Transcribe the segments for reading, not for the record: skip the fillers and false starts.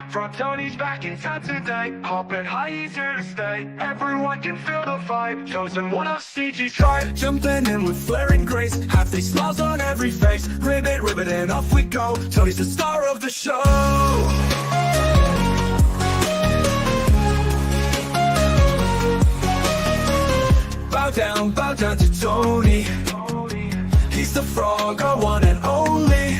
Front Tony's back in town today. Hopping high, he's here to stay. Everyone can feel the vibe. Chosen one of CG's tribe. Jumping in with flaring grace. Half these smiles on every face. Ribbit, and off we go. Tony's the star of the show. Bow down to Tony. He's the frog, our one and only.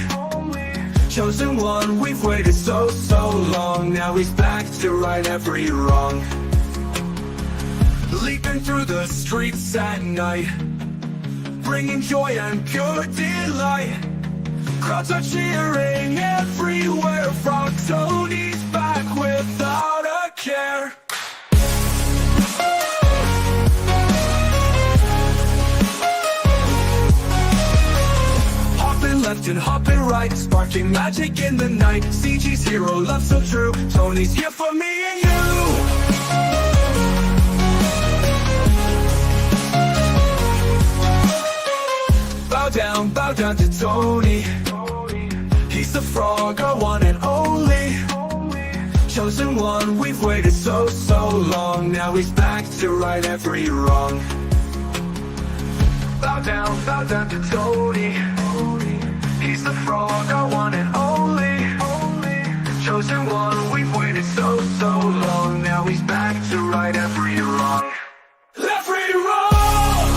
Chosen one, we've waited so long. Now he's back to right every wrong. Leaping through the streets at night, bringing joy and pure delight. Crowds are cheering everywhere. Frog Tony's back without a care. Left and hopping right, sparking magic in the night. CG's hero, love so true. Tony's here for me and you. Bow down to Tony. He's the frog, our one and only. Chosen one, we've waited so long. Now he's back to right every wrong. Bow down to Tony. He's the frog, our one and only. Chosen one, we've waited so long. Now he's back to right every wrong. Every wrong!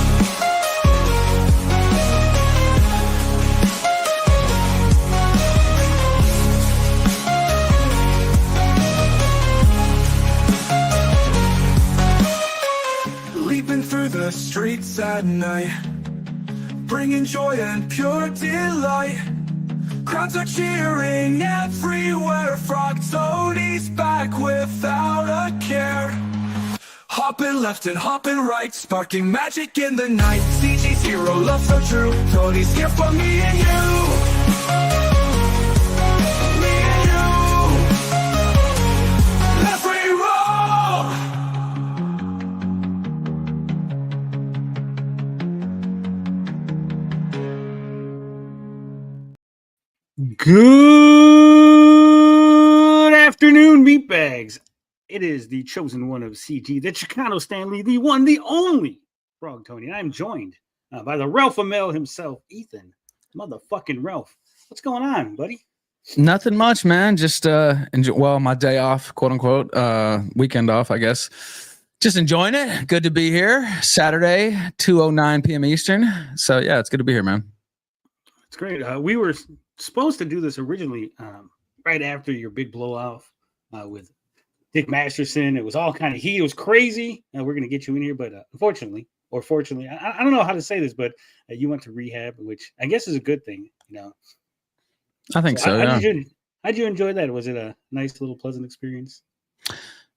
Leaping through the streets at night, bringing joy and pure delight. Crowds are cheering everywhere. Frog Tony's back without a care. Hopping left and hopping right, sparking magic in the night. CG's hero, love so true. Tony's here for me and you. Me and you. Every roll. Good afternoon, meatbags. It is the chosen one of CG, the Chicano Stanley, the one, the only Frog Tony. And I'm joined by the Ralphamale himself, Ethan, motherfucking Ralph. What's going on, buddy? Nothing much, man. Just my day off, quote unquote, weekend off, I guess. Just enjoying it. Good to be here. Saturday, 2:09 p.m. Eastern. So yeah, it's good to be here, man. It's great. We were supposed to do this originally right after your big blow off with Dick Masterson. It was all kind of heat. It was crazy. We're going to get you in here, but unfortunately, or fortunately, I don't know how to say this, but you went to rehab, which I guess is a good thing, you know. I think so. How'd you enjoy that? Was it a nice little pleasant experience?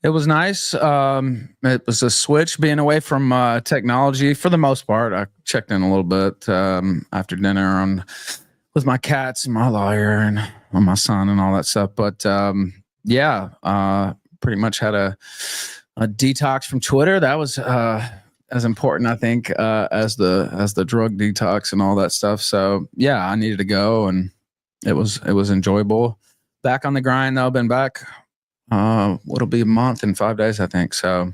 It was nice. It was a switch being away from technology for the most part. I checked in a little bit after dinner with my cats and my lawyer and my son and all that stuff. But pretty much had a detox from Twitter. That was as important, I think, as the drug detox and all that stuff. So yeah, I needed to go, and it was enjoyable. Back on the grind though. Been back. It'll be a month and 5 days, I think. So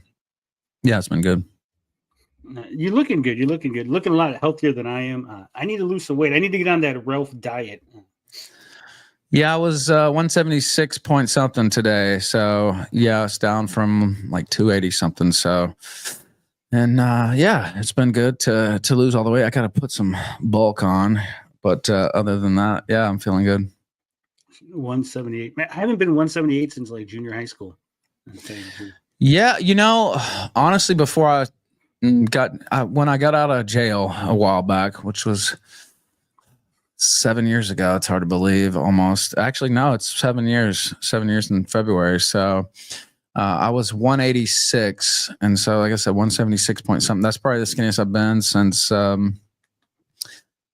yeah, it's been good. You're looking good. Looking a lot healthier than I am. I need to lose some weight. I need to get on that Ralph diet. Yeah, I was 176 point something today. So yeah, it's down from like 280 something. So, and it's been good to lose all the weight. I got to put some bulk on, but other than that, yeah, I'm feeling good. 178. Man, I haven't been 178 since like junior high school. Yeah, honestly, before I when I got out of jail a while back, which was 7 years ago. It's hard to believe, almost. Actually, no, it's 7 years. 7 years in February. So I was 186, and so like I said, 176 point something. That's probably the skinniest I've been since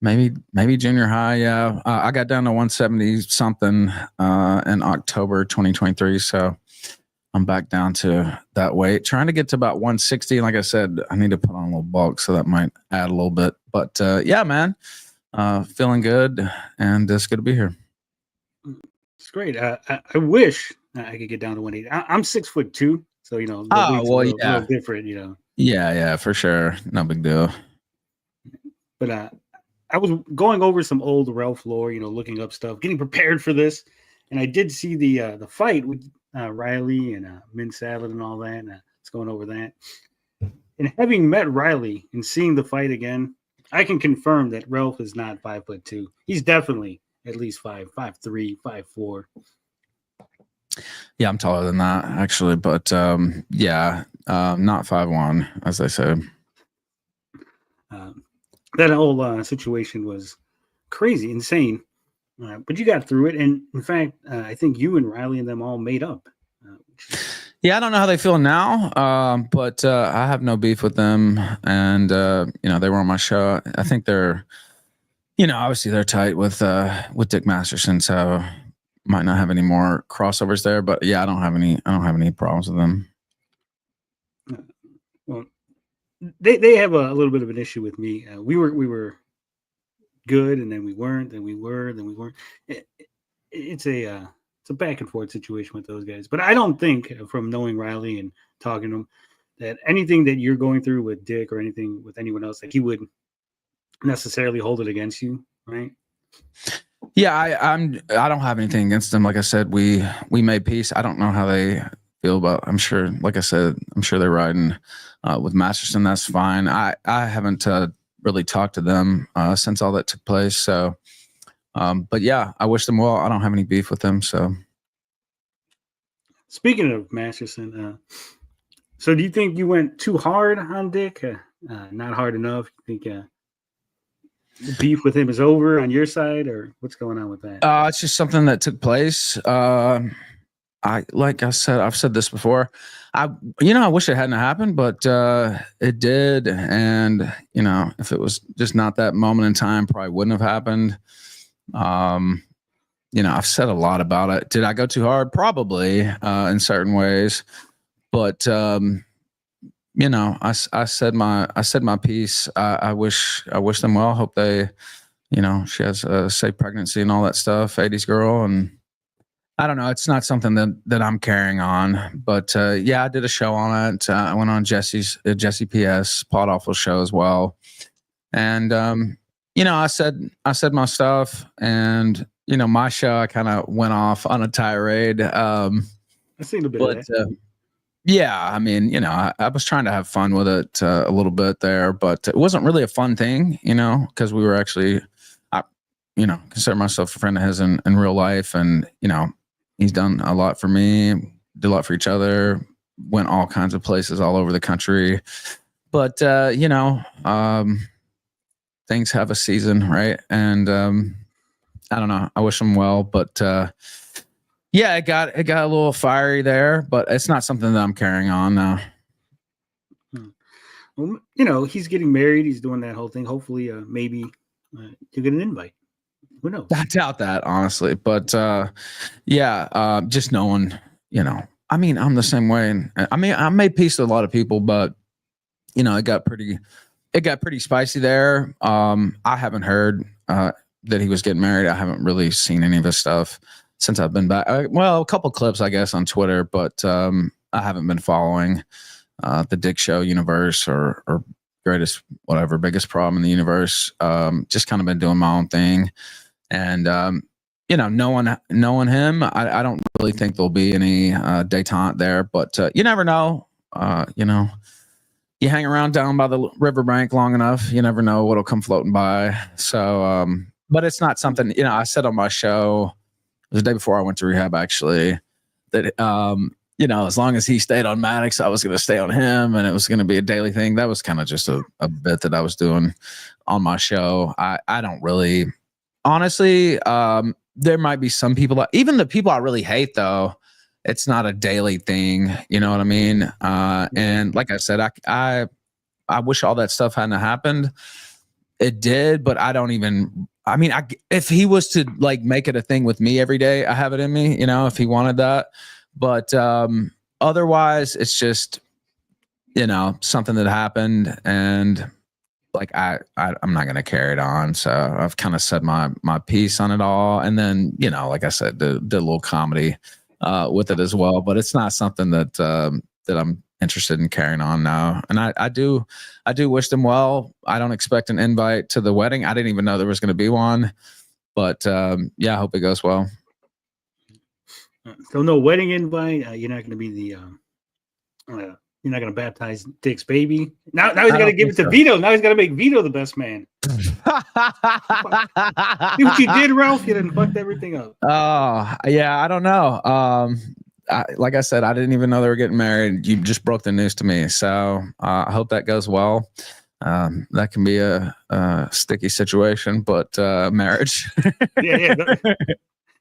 maybe junior high. Yeah, I got down to 170 something in October 2023. So I'm back down to that weight, trying to get to about 160. Like I said, I need to put on a little bulk, so that might add a little bit. But yeah, man, feeling good, and it's good to be here. It's great. I wish I could get down to 180. I'm 6'2", so the Oh, weight's well, a yeah. little different. Yeah, for sure. No big deal. But I was going over some old Ralph lore, looking up stuff, getting prepared for this, and I did see the fight with Riley and Min Salad and all that. And it's going over that. And having met Riley and seeing the fight again, I can confirm that Ralph is not 5'2". He's definitely at least 5'3", 5'4". Yeah, I'm taller than that actually, but not 5'1", as I said. That whole situation was crazy, insane. But you got through it, and in fact, I think you and Riley and them all made up. Yeah, I don't know how they feel now, but I have no beef with them, and they were on my show. I think they're, obviously they're tight with Dick Masterson, so might not have any more crossovers there. But yeah, I don't have any problems with them. Well, they have a little bit of an issue with me. We were good, and then we weren't, then we were, then we weren't. It's a back and forth situation with those guys. But I don't think, from knowing Riley and talking to him, that anything that you're going through with Dick or anything with anyone else, like he would necessarily hold it against you, right? Yeah, I don't have anything against them. Like I said, we made peace. I don't know how they feel about. I'm sure, like I said, I'm sure they're riding with Masterson. That's fine. I haven't really talked to them since all that took place. So, but yeah, I wish them well. I don't have any beef with them. So, speaking of Masterson, so do you think you went too hard on Dick? Not hard enough? You think the beef with him is over on your side, or what's going on with that? It's just something that took place. Like I said, I've said this before. I wish it hadn't happened, but it did. And if it was just not that moment in time, probably wouldn't have happened. I've said a lot about it. Did I go too hard? Probably in certain ways, but I said my piece. I wish them well. Hope they, she has a safe pregnancy and all that stuff. 80s girl, and I don't know. It's not something that I'm carrying on, but yeah, I did a show on it. I went on Jesse PS Pod Awful show as well, and I said my stuff, and my show I kind of went off on a tirade. I seen a bit of that. Yeah, I mean, I was trying to have fun with it a little bit there, but it wasn't really a fun thing, because we were actually, I consider myself a friend of his in real life, and he's done a lot for me, did a lot for each other, went all kinds of places all over the country. But, things have a season, right? And I don't know. I wish him well. But, yeah, it got a little fiery there. But it's not something that I'm carrying on now. Well, he's getting married. He's doing that whole thing. Hopefully, maybe you get an invite. Who knows? I doubt that, honestly. But yeah, just knowing, I mean, I'm the same way. And I mean, I made peace with a lot of people, but it got pretty spicy there. I haven't heard that he was getting married. I haven't really seen any of his stuff since I've been back. Well, a couple clips, I guess, on Twitter, but I haven't been following the Dick Show universe or greatest, whatever, biggest problem in the universe. Just kind of been doing my own thing. And, knowing him, I don't really think there'll be any detente there, but you never know. You hang around down by the riverbank long enough, you never know what'll come floating by. So, but it's not something, I said on my show, it was the day before I went to rehab, actually, that, as long as he stayed on Maddox, I was going to stay on him, and it was going to be a daily thing. That was kind of just a bit that I was doing on my show. I don't really, honestly, there might be some people, even the people I really hate, though, it's not a daily thing. You know what I mean? And like I said, I wish all that stuff hadn't happened. It did, but I don't even, I mean, if he was to like make it a thing with me every day, I have it in me, if he wanted that. But otherwise, it's just, something that happened. And like I'm not gonna carry it on. So I've kind of said my piece on it all, and then like I said, did a little comedy with it as well. But it's not something that that I'm interested in carrying on now. And I do wish them well. I don't expect an invite to the wedding. I didn't even know there was going to be one, but yeah, I hope it goes well. So no wedding invite. You're not going to be the. You're not going to baptize Dick's baby. Now he's got to give it to Veto. Now he's got to make Veto the best man. See what you did, Ralph? You didn't fucked everything up. Oh, yeah. I don't know. Like I said, I didn't even know they were getting married. You just broke the news to me. So I hope that goes well. That can be a sticky situation, but marriage. Yeah.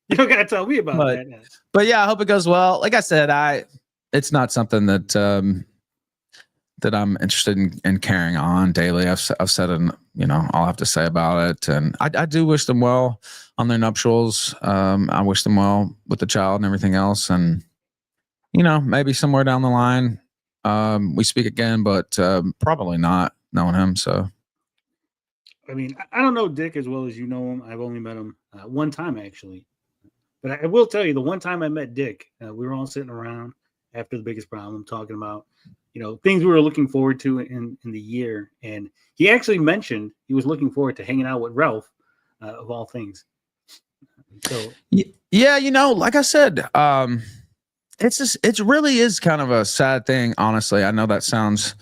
You don't got to tell me about that. But yeah, I hope it goes well. Like I said, it's not something that that I'm interested in carrying on daily. I've said, all I have to say about it. And I do wish them well on their nuptials. I wish them well with the child and everything else. And, maybe somewhere down the line, we speak again, but probably not knowing him. So, I mean, I don't know Dick as well as you know him. I've only met him one time, actually. But I will tell you, the one time I met Dick, we were all sitting around after the biggest problem, talking about, things we were looking forward to in the year. And he actually mentioned he was looking forward to hanging out with Ralph, of all things. So yeah, like I said, it really is kind of a sad thing, honestly. I know that sounds,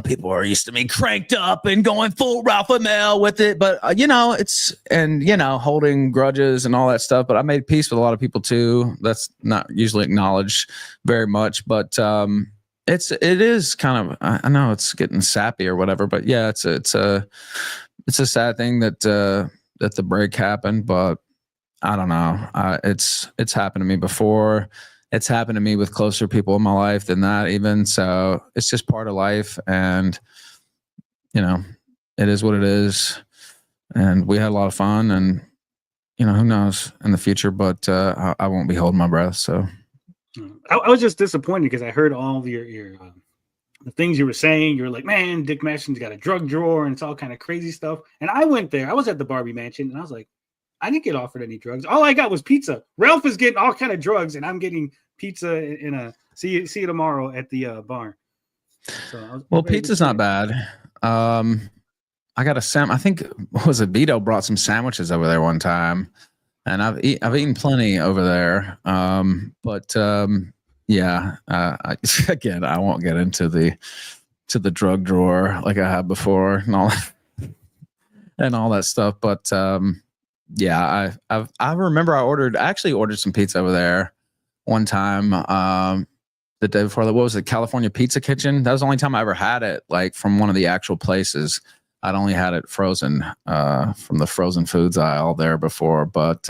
people are used to me cranked up and going full Ralphamale with it, but it's, and holding grudges and all that stuff. But I made peace with a lot of people too. That's not usually acknowledged very much, but it is kind of, I know it's getting sappy or whatever, but yeah, it's a sad thing that the break happened, but I don't know. It's happened to me before. It's happened to me with closer people in my life than that even. So it's just part of life, and it is what it is. And we had a lot of fun, and who knows in the future, but I won't be holding my breath. So I was just disappointed because I heard all of your the things you were saying. You were like, man, Dick Masterson's got a drug drawer and it's all kind of crazy stuff. And I went there. I was at the Barbie Mansion, and I was like, I didn't get offered any drugs. All I got was pizza. Ralph is getting all kind of drugs, and I'm getting pizza in a see you tomorrow at the bar. So pizza's not bad. I got I think Veto brought some sandwiches over there one time, and I've eaten plenty over there. Yeah, again, I won't get into the drug drawer like I have before and all that stuff. But yeah, I remember I actually ordered some pizza over there one time the day before. What was it, California Pizza Kitchen? That was the only time I ever had it, like from one of the actual places. I'd only had it frozen from the frozen foods aisle there before, but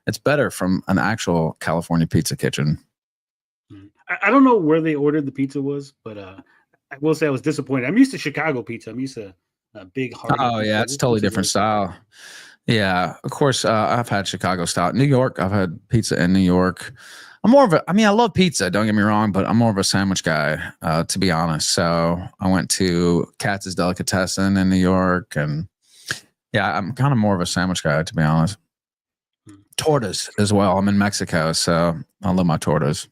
it's better from an actual California Pizza Kitchen. I don't know where they ordered the pizza was, but I will say I was disappointed. I'm used to Chicago pizza. I'm used to a big heart. Oh yeah, it's totally different style. Yeah, of course. I've had Chicago style. New York, I've had pizza in New York. I love pizza, don't get me wrong, but I'm more of a sandwich guy, to be honest. So I went to Katz's Delicatessen in New York, and yeah, I'm kind of more of a sandwich guy, to be honest. Tortas as well. I'm in Mexico, so I love my tortas.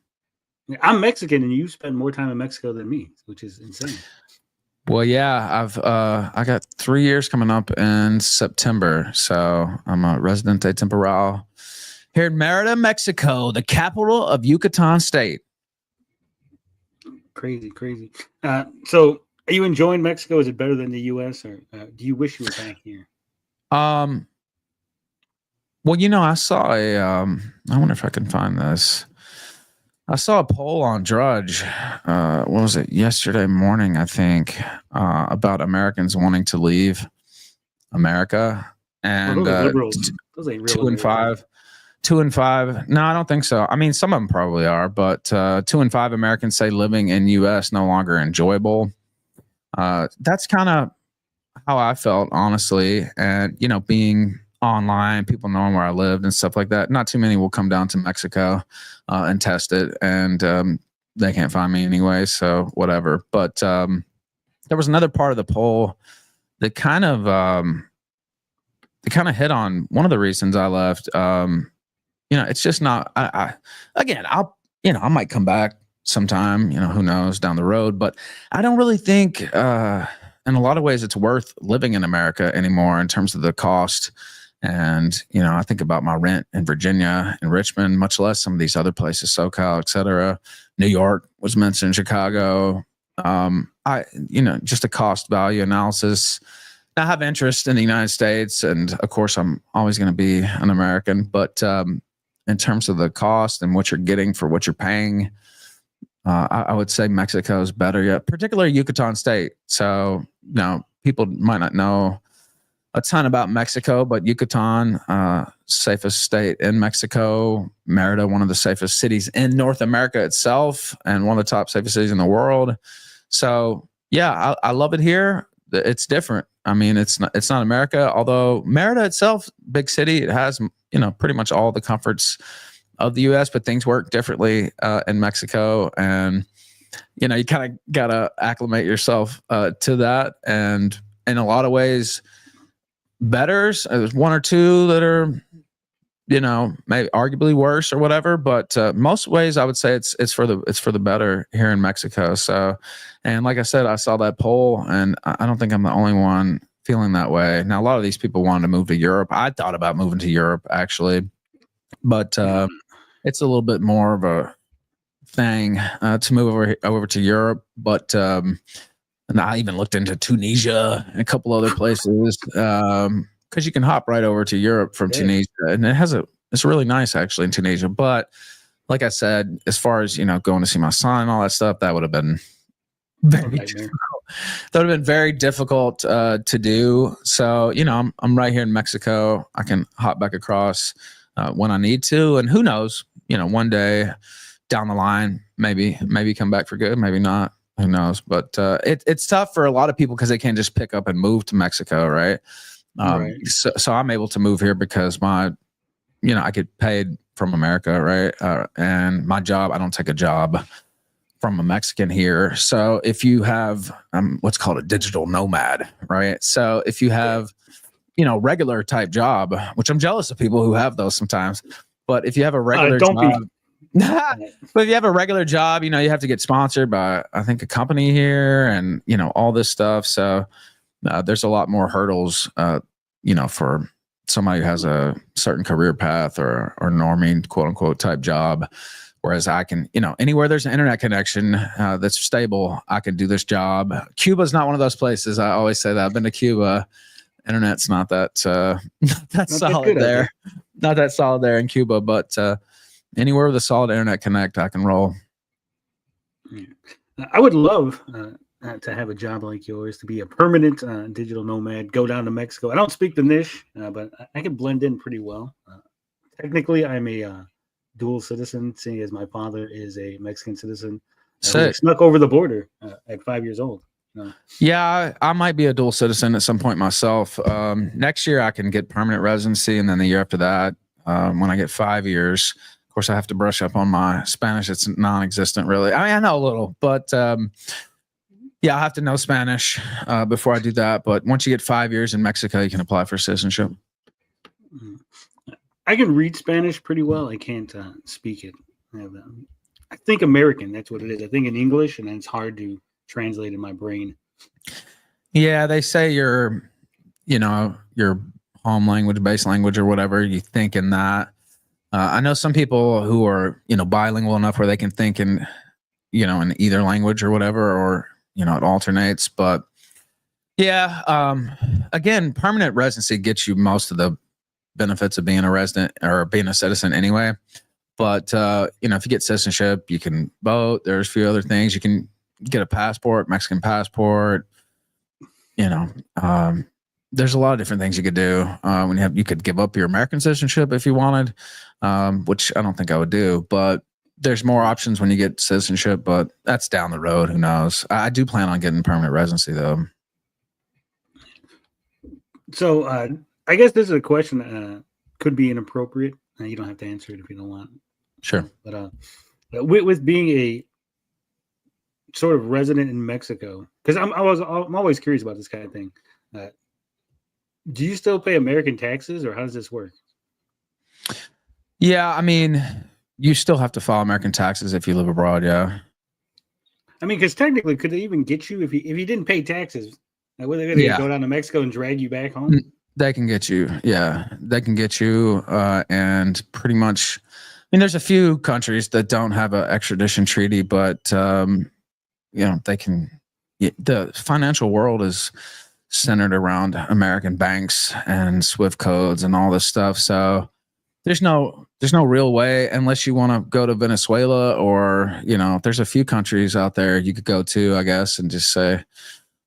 I'm Mexican, and you spend more time in Mexico than me, which is insane. Well, yeah, I got 3 years coming up in September, so I'm a residente temporal here in Merida, Mexico, the capital of Yucatan State. Crazy. So, are you enjoying Mexico? Is it better than the U.S., or do you wish you were back here? Well, I saw I wonder if I can find this. I saw a poll on Drudge. What was it? Yesterday morning, I think, about Americans wanting to leave America, and those ain't real 2 and 5. No, I don't think so. I mean, some of them probably are, but 2 and 5 Americans say living in U.S. no longer enjoyable. That's kind of how I felt, honestly. And being online, people knowing where I lived and stuff like that. Not too many will come down to Mexico and test it, and they can't find me anyway, so whatever. But there was another part of the poll that kind of hit on one of the reasons I left. It's just not. I might come back sometime. Who knows down the road, but I don't really think. In a lot of ways, it's worth living in America anymore in terms of the cost. And, I think about my rent in Virginia and Richmond, much less some of these other places, SoCal, et cetera. New York was mentioned, Chicago. Just a cost value analysis. I have interest in the United States, and of course, I'm always going to be an American. But in terms of the cost and what you're getting for what you're paying, I would say Mexico is better yet, particularly Yucatan State. So, people might not know a ton about Mexico, but Yucatan, safest state in Mexico. Merida, one of the safest cities in North America itself, and one of the top safest cities in the world. So, yeah, I love it here. It's different. I mean, it's not America, although Merida itself, big city, it has, pretty much all the comforts of the U.S., but things work differently in Mexico. And, you kind of got to acclimate yourself to that. And in a lot of ways, betters. There's one or two that are, maybe arguably worse or whatever. But most ways, I would say it's for the better here in Mexico. So, and like I said, I saw that poll, and I don't think I'm the only one feeling that way. Now, a lot of these people wanted to move to Europe. I thought about moving to Europe actually, but it's a little bit more of a thing to move over to Europe. But and I even looked into Tunisia and a couple other places because you can hop right over to Europe from Tunisia, and it's really nice actually in Tunisia. But like I said, as far as going to see my son and all that stuff, that would have been very difficult. That would have been very difficult to do. So I'm right here in Mexico. I can hop back across when I need to, and who knows? One day down the line, maybe come back for good, maybe not. Who knows? But it's tough for a lot of people because they can't just pick up and move to Mexico, right? Right. So I'm able to move here because I get paid from America, right? And my job, I don't take a job from a Mexican here. So if you have what's called a digital nomad, right? So if you have regular type job, which I'm jealous of people who have those sometimes, but if you have a regular job. But if you have a regular job, you have to get sponsored by, I think, a company here and, all this stuff. So there's a lot more hurdles, for somebody who has a certain career path or norming, quote unquote, type job. Whereas I can, anywhere there's an internet connection that's stable, I can do this job. Cuba's not one of those places. I always say that. I've been to Cuba. Internet's not that solid there. Not that solid there in Cuba, but anywhere with a solid internet connect, I can roll. I would love to have a job like yours, to be a permanent digital nomad, go down to Mexico. I don't speak the niche, but I can blend in pretty well. Technically, I'm a dual citizen, seeing as my father is a Mexican citizen. Snuck over the border at 5 years old. Yeah, I might be a dual citizen at some point myself. Next year, I can get permanent residency, and then the year after that, when I get 5 years, of course, I have to brush up on my Spanish. It's non-existent, really. I mean, I know a little, but yeah, I have to know Spanish before I do that. But once you get 5 years in Mexico, you can apply for citizenship. I can read Spanish pretty well. I can't speak it. I think American, that's what it is. I think in English, and then it's hard to translate in my brain. Yeah, they say your home language, base language, or whatever, you think in that. I know some people who are, bilingual enough where they can think in either language or whatever, or, it alternates. But yeah, again, permanent residency gets you most of the benefits of being a resident or being a citizen anyway. But, if you get citizenship, you can vote. There's a few other things. You can get a passport, Mexican passport, there's a lot of different things you could do. You could give up your American citizenship if you wanted, which I don't think I would do, but there's more options when you get citizenship, but that's down the road. Who knows? I do plan on getting permanent residency though. So I guess this is a question that could be inappropriate. You don't have to answer it if you don't want. Sure. But with being a sort of resident in Mexico, because I'm always curious about this kind of thing. Do you still pay American taxes, or how does this work? Yeah, I mean, you still have to file American taxes if you live abroad. Yeah. I mean, because technically, could they even get you if you didn't pay taxes? Like, were they going to go down to Mexico and drag you back home? They can get you. Yeah, they can get you. And pretty much, I mean, there's a few countries that don't have an extradition treaty, but they can. The financial world is centered around American banks and SWIFT codes and all this stuff. So there's no real way, unless you want to go to Venezuela, or there's a few countries out there you could go to, I guess, and just say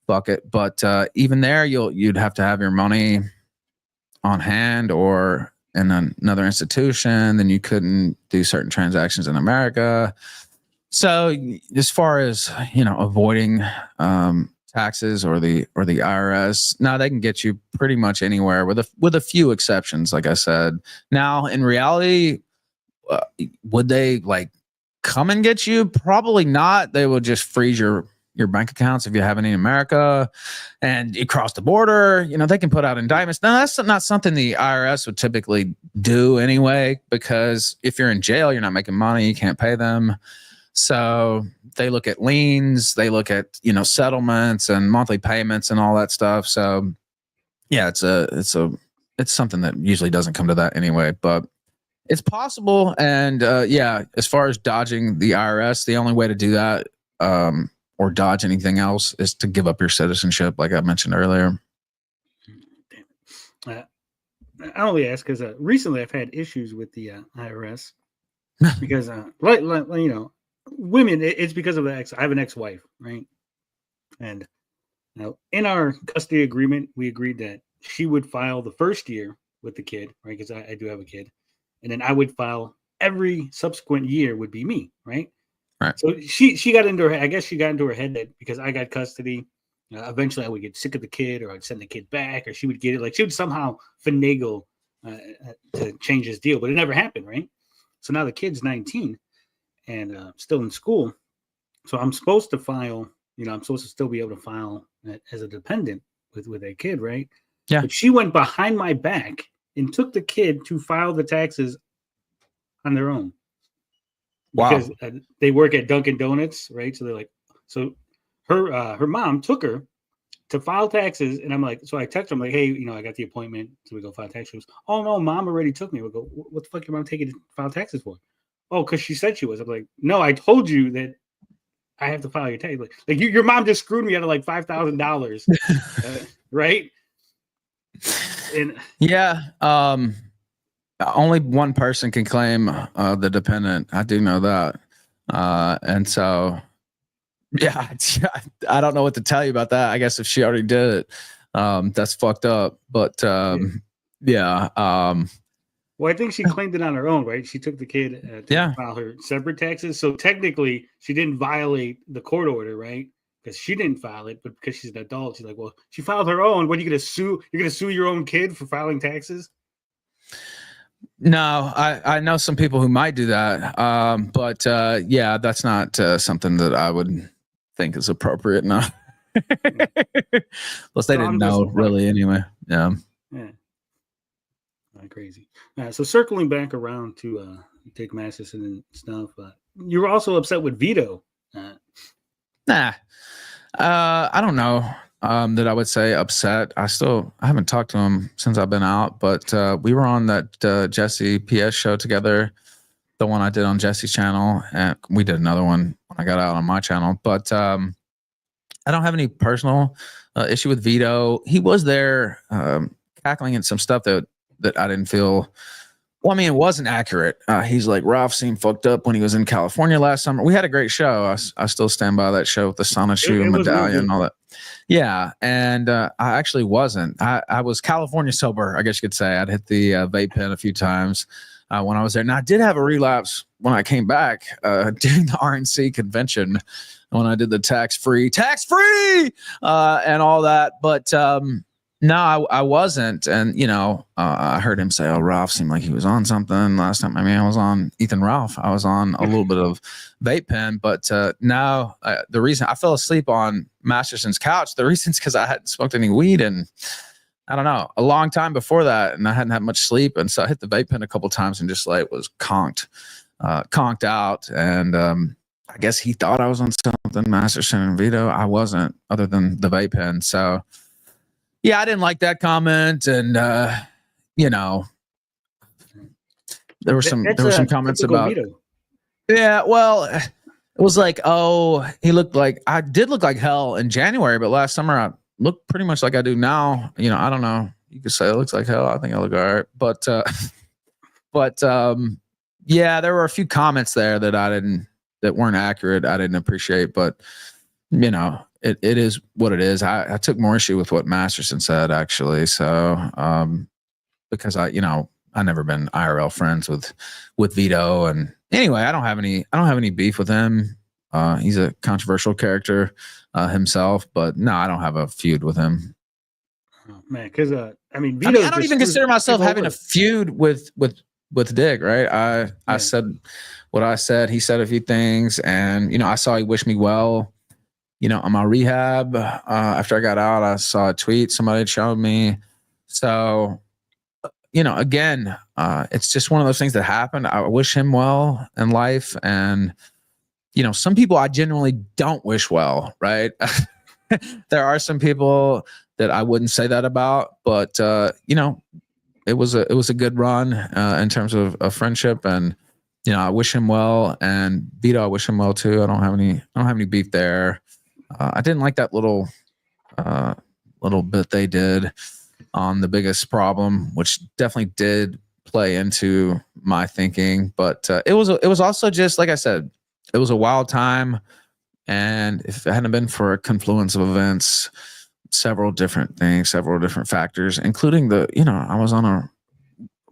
fuck it. But even there, you'd have to have your money on hand or in another institution. Then you couldn't do certain transactions in America. So as far as avoiding taxes or the IRS, now they can get you pretty much anywhere with a few exceptions, like I said. Now in reality, would they like come and get you? Probably not. They will just freeze your bank accounts if you have any in America, and you cross the border. They can put out indictments. Now that's not something the IRS would typically do anyway, because if you're in jail, you're not making money, you can't pay them. So they look at liens, they look at settlements and monthly payments and all that stuff. So yeah, it's something that usually doesn't come to that anyway, but it's possible. And as far as dodging the IRS, the only way to do that or dodge anything else is to give up your citizenship, like I mentioned earlier. I only ask because recently I've had issues with the IRS because women, it's because of I have an ex-wife, right? And now in our custody agreement, we agreed that she would file the first year with the kid, right? Because I do have a kid. And then I would file every subsequent year would be me, right? Right. So she got into her head. I guess she got into her head that because I got custody, eventually I would get sick of the kid, or I'd send the kid back, or she would get it. Like she would somehow finagle to change his deal, but it never happened, right? So now the kid's 19 and still in school. So I'm supposed to file, I'm supposed to still be able to file as a dependent with a kid, right? Yeah. But she went behind my back and took the kid to file the taxes on their own. Wow. Because they work at Dunkin' Donuts, right? So they're like, so her mom took her to file taxes, and I'm like, so I text her, I'm like, hey, I got the appointment, so we go file taxes. She goes, oh no, mom already took me. We go, what the fuck your mom taking to file taxes for? Oh, because she said she was. I'm like, no, I told you that I have to file your taxes. Like your mom just screwed me out of like $5,000, right? And yeah, only one person can claim the dependent. I do know that, and so yeah, I don't know what to tell you about that. I guess if she already did it, that's fucked up. But yeah. Well, I think she claimed it on her own, right? She took the kid to file her separate taxes. So technically, she didn't violate the court order, right? Because she didn't file it, but because she's an adult, she's like, well, she filed her own. What are you going to sue? You're going to sue your own kid for filing taxes? No, I know some people who might do that. But yeah, that's not something that I would think is appropriate. No. Plus, they didn't know really anyway. Yeah. Crazy. So circling back around to Dick Masterson and stuff, you were also upset with Veto. Nah, I don't know that I would say upset. I haven't talked to him since I've been out, but we were on that Jesse PS show together, the one I did on Jesse's channel, and we did another one when I got out on my channel. But I don't have any personal issue with Veto. He was there cackling at some stuff that I didn't feel. Well, I mean, it wasn't accurate. He's like, Ralph seemed fucked up when he was in California last summer. We had a great show. I still stand by that show with the Sonic shoe medallion and all that. Yeah, and I actually wasn't. I was California sober, I guess you could say. I'd hit the vape pen a few times when I was there. Now, I did have a relapse when I came back during the RNC convention when I did the tax-free and all that. But No, I wasn't. And, I heard him say, oh, Ralph seemed like he was on something last time. I mean, I was on Ethan Ralph. I was on a little bit of Vape Pen. But now the reason I fell asleep on Masterson's couch, the reason's because I hadn't smoked any weed and I don't know, a long time before that. And I hadn't had much sleep. And so I hit the Vape Pen a couple of times and just like was conked out. And I guess he thought I was on something, Masterson and Veto. I wasn't, other than the Vape Pen. So yeah, I didn't like that comment, and there were some comments about Veto. Yeah, well, it was like, oh, I did look like hell in January, but last summer I looked pretty much like I do now. I don't know. You could say it looks like hell. I think I look all right, but yeah, there were a few comments there that weren't accurate. I didn't appreciate, but it is what it is. I took more issue with what Masterson said, actually. So, because I never been IRL friends with Veto, and anyway, I don't have any beef with him. He's a controversial character himself, but no, I don't have a feud with him. Oh, man, because Veto. I don't even consider myself having a feud with Dick. Right? I said what I said. He said a few things, and I saw he wished me well. On my rehab, after I got out, I saw a tweet somebody had showed me. So, again, it's just one of those things that happened. I wish him well in life. And, some people I genuinely don't wish well, right? There are some people that I wouldn't say that about, but, it was a good run in terms of a friendship. And, I wish him well, and Veto, I wish him well too. I don't have any beef there. I didn't like that little bit they did on the biggest problem, which definitely did play into my thinking. But it was also just like I said, it was a wild time, and if it hadn't been for a confluence of events, several different things, several different factors, including I was on a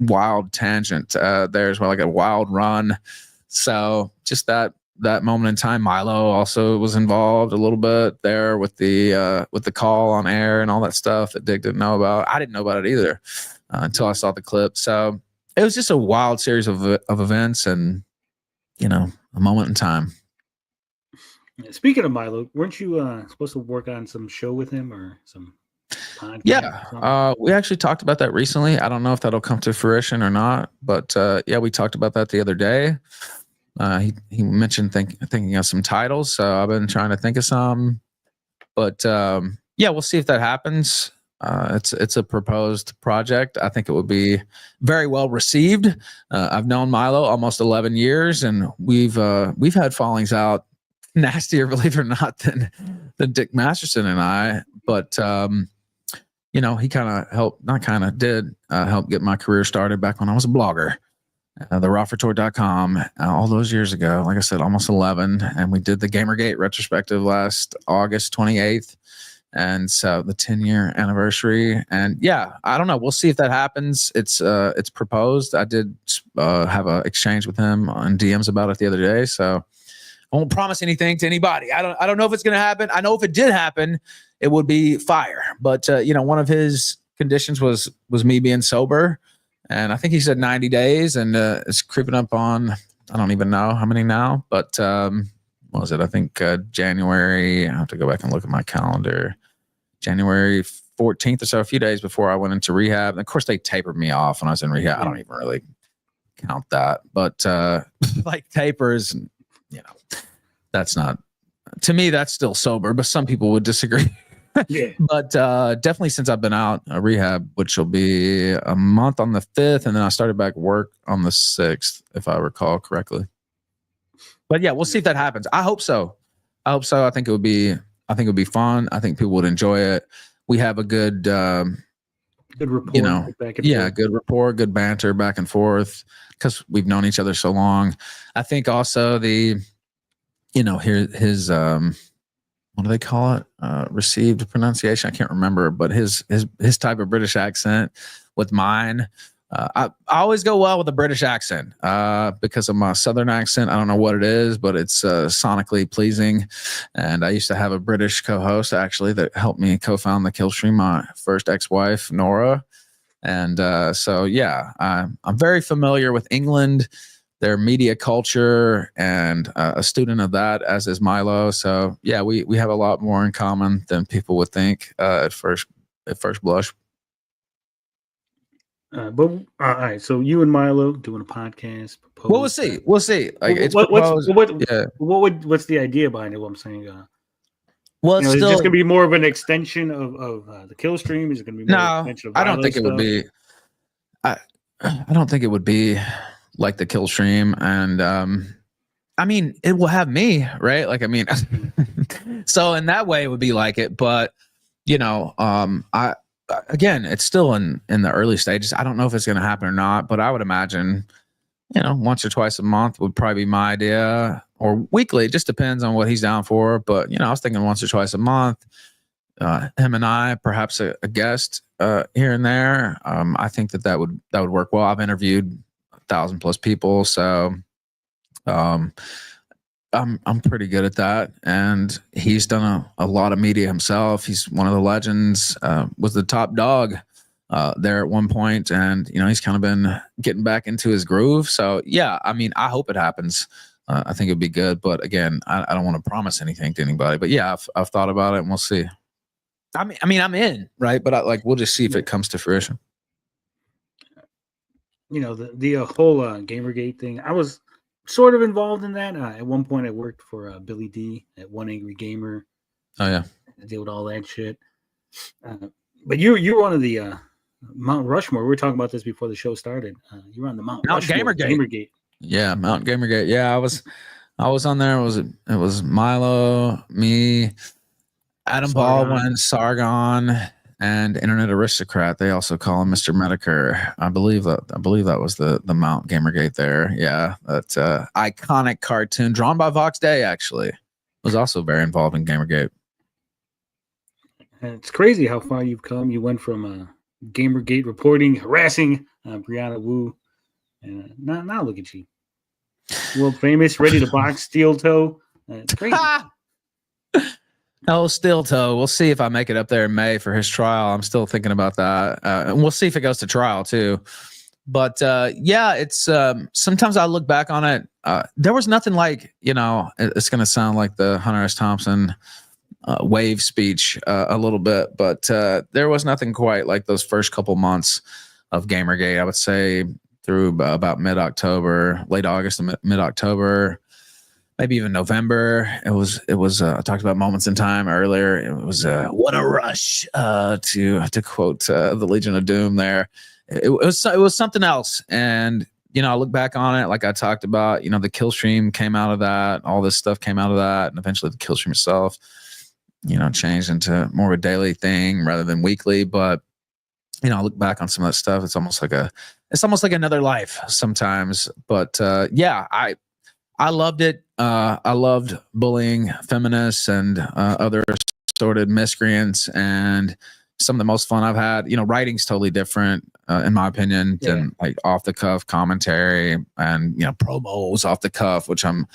wild tangent there as well, like a wild run. So just that moment in time, Milo also was involved a little bit there with the call on air and all that stuff that Dick didn't know about. I didn't know about it either until I saw the clip. So it was just a wild series of events, and a moment in time. Speaking of Milo, weren't you supposed to work on some show with him or some podcast? Yeah, we actually talked about that recently. I don't know if that'll come to fruition or not, but yeah, we talked about that the other day. He mentioned thinking of some titles, so I've been trying to think of some, but yeah, we'll see if that happens. It's a proposed project. I think it would be very well received. I've known Milo almost 11 years, and we've had fallings out nastier, believe it or not, than Dick Masterson and I. But he did help get my career started back when I was a blogger. TheRawForTour.com all those years ago, like I said, almost 11, and we did the Gamergate retrospective last August 28th, and so the 10-year anniversary. And yeah, I don't know, we'll see if that happens. It's proposed. I did have an exchange with him on DMs about it the other day, so I won't promise anything to anybody. I don't know if it's going to happen. I know if it did happen, it would be fire. But one of his conditions was me being sober. And I think he said 90 days, and it's creeping up on, I don't even know how many now, but what was it? I think January, I have to go back and look at my calendar, January 14th or so, a few days before I went into rehab. And of course, they tapered me off when I was in rehab. I don't even really count that. But like tapers, that's not, to me, that's still sober, but some people would disagree. Yeah. But definitely since I've been out of rehab, which will be a month on the 5th, and then I started back work on the 6th, if I recall correctly. But yeah, we'll see if that happens. I hope so. I think it would be fun. I think people would enjoy it. We have a good rapport, back and forth. Good rapport, good banter back and forth, because we've known each other so long. I think also his what do they call it? Received pronunciation. I can't remember, but his type of British accent with mine I always go well with a British accent because of my Southern accent. I don't know what it is, but it's sonically pleasing. And I used to have a British co-host actually that helped me co-found the Killstream, my first ex-wife, Nora. And so, yeah, I'm very familiar with England, their media culture, and a student of that, as is Milo. So, yeah, we have a lot more in common than people would think at first blush. But all right, so you and Milo doing a podcast. Well, we'll see. Like it's what's yeah. what's the idea behind it? What I'm saying. Well, it's still, just gonna be more of an extension of the kill stream. Is it gonna be more no? An extension of I don't think it would be. I don't think it would be like the kill stream, and I mean, it will have me, right? Like, I mean, so in that way, it would be like it. But you know, again, it's still in the early stages. I don't know if it's going to happen or not, but I would imagine, once or twice a month would probably be my idea, or weekly. It just depends on what he's down for. But I was thinking once or twice a month. Him and I, perhaps a guest here and there. I think that would work well. I've interviewed 1,000+ people, so I'm pretty good at that. And he's done a lot of media himself. He's one of the legends. Was the top dog there at one point, and he's kind of been getting back into his groove. So yeah, I mean, I hope it happens. I think it'd be good, but again, I don't want to promise anything to anybody. But yeah, I've thought about it, and we'll see. I mean, I'm in, right? But we'll just see if it comes to fruition. The whole Gamergate thing. I was sort of involved in that. At one point, I worked for Billy D at One Angry Gamer. Oh yeah, I deal with all that shit. But you're one of the Mount Rushmore. We were talking about this before the show started. You were on the Mount Rushmore, Gamergate. Yeah, Mount Gamergate. Yeah, I was on there. It was Milo, me, Adam Baldwin, Sargon, and Internet Aristocrat. They also call him Mr. Medicare. I believe that was the Mount Gamergate there. Yeah, that iconic cartoon drawn by Vox Day actually was also very involved in Gamergate. And it's crazy how far you've come. You went from Gamergate reporting, harassing Brianna Wu, and now look at you, world famous, ready to box Steel Toe. It's crazy. Oh, Steel Toe. We'll see if I make it up there in May for his trial. I'm still thinking about that. And we'll see if it goes to trial too. But yeah, it's sometimes I look back on it. There was nothing like, it's going to sound like the Hunter S. Thompson wave speech a little bit, but there was nothing quite like those first couple months of Gamergate. I would say through about mid-October, late August to mid-October. Maybe even November. It was. I talked about moments in time earlier. It was what a rush to quote the Legion of Doom. There, it was something else. And I look back on it, like I talked about. The kill stream came out of that. All this stuff came out of that, and eventually the kill stream itself, changed into more of a daily thing rather than weekly. But I look back on some of that stuff. It's almost like another life sometimes. But yeah, I loved it. I loved bullying feminists and other assorted miscreants, and some of the most fun I've had. Writing's totally different, in my opinion, than like off the cuff commentary and promos off the cuff, which I'm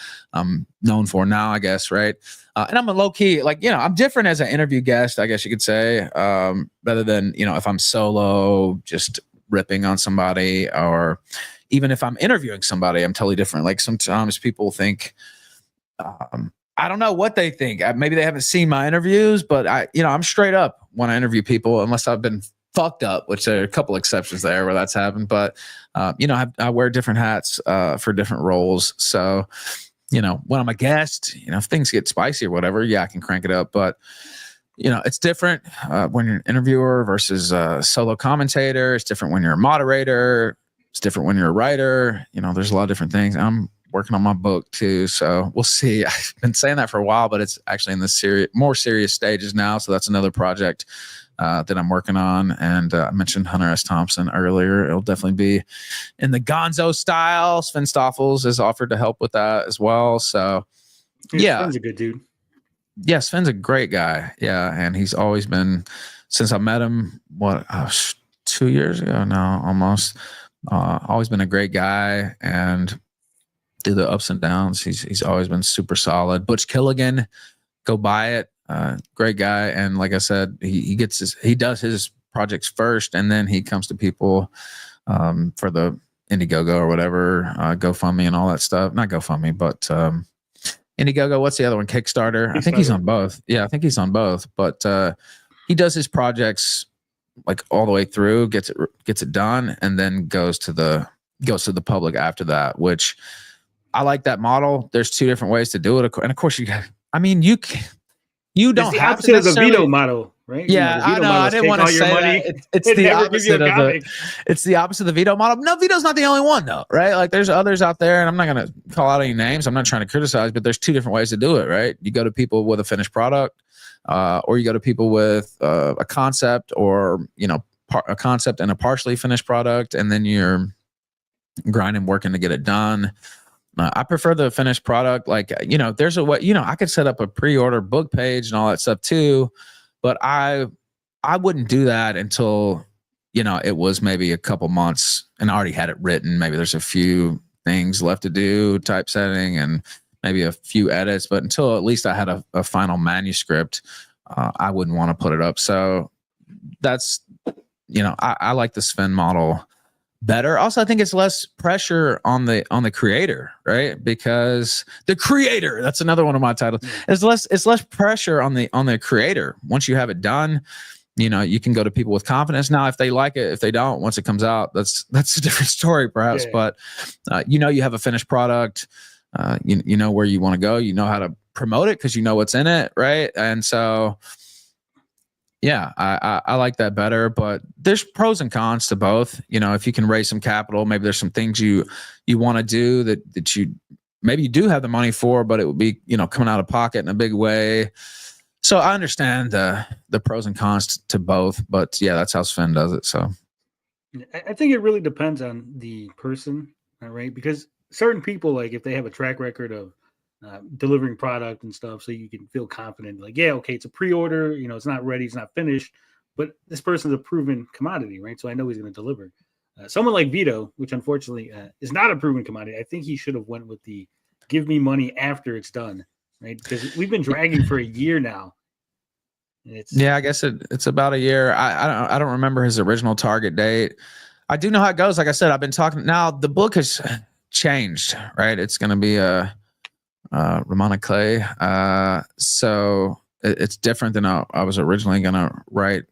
known for now, I guess, right? And I'm a low key, I'm different as an interview guest, I guess you could say, rather than if I'm solo, just ripping on somebody, or even if I'm interviewing somebody, I'm totally different. Like sometimes people think, I don't know what they think. Maybe they haven't seen my interviews, but I'm straight up when I interview people, unless I've been fucked up, which there are a couple exceptions there where that's happened. But, I wear different hats for different roles. So, when I'm a guest, if things get spicy or whatever, yeah, I can crank it up. But, it's different when you're an interviewer versus a solo commentator. It's different when you're a moderator. It's different when you're a writer. There's a lot of different things. I'm working on my book too, so we'll see. I've been saying that for a while, but it's actually in the more serious stages now. So that's another project that I'm working on. And I mentioned Hunter S. Thompson earlier. It'll definitely be in the Gonzo style. Sven Stoffels has offered to help with that as well. So yeah, Sven's a good dude. Yeah, Sven's a great guy. Yeah, and he's always been, since I met him, 2 years ago now, almost. Always been a great guy, and through the ups and downs, he's always been super solid. Butch Killigan, go buy it. Great guy, and like I said, he does his projects first, and then he comes to people for the Indiegogo or whatever, GoFundMe and all that stuff. Not GoFundMe, but Indiegogo. What's the other one? Kickstarter. I think he's on both. Yeah, I think he's on both. But he does his projects like all the way through, gets it done, and then goes to the public after that. Which I like that model. There's two different ways to do it, and of course you don't it's the have opposite to of the Veto model, right? Yeah, I know. I didn't want to say that. It's the opposite of it's the opposite of the Veto model. No, Veto's not the only one though, right? Like there's others out there, and I'm not going to call out any names. I'm not trying to criticize, but there's two different ways to do it, right? You go to people with a finished product, or you go to people with a concept, or a concept and a partially finished product, and then you're grinding, working to get it done. I prefer the finished product. Like, there's a way, I could set up a pre-order book page and all that stuff too, but I wouldn't do that until, it was maybe a couple months and I already had it written. Maybe there's a few things left to do, typesetting and maybe a few edits, but until at least I had a final manuscript, I wouldn't want to put it up. So that's, I like the Sven model better. Also, I think it's less pressure on the creator, right? Because the creator, that's another one of my titles. It's less pressure on the creator. Once you have it done, you can go to people with confidence. Now, if they like it, if they don't, once it comes out, that's a different story, perhaps. Yeah. But you have a finished product. You know where you want to go. You know how to promote it because you know what's in it, right? And so, yeah, I like that better, but there's pros and cons to both. If you can raise some capital, maybe there's some things you want to do that you maybe you do have the money for, but it would be, coming out of pocket in a big way. So I understand the pros and cons to both, but yeah, that's how Sven does it. So I think it really depends on the person, right? Because certain people, like if they have a track record of delivering product and stuff, so you can feel confident, like, yeah, okay, it's a pre-order, it's not ready, it's not finished, but this person's a proven commodity, right? So I know he's going to deliver. Someone like Veto, which unfortunately is not a proven commodity, I think he should have went with the give me money after it's done, right? Because we've been dragging for a year now. I guess it's about a year. I don't remember his original target date. I do know how it goes. Like I said, I've been talking. Now the book has changed, right? It's going to be Ramona Clay. So it's different than I was originally going to write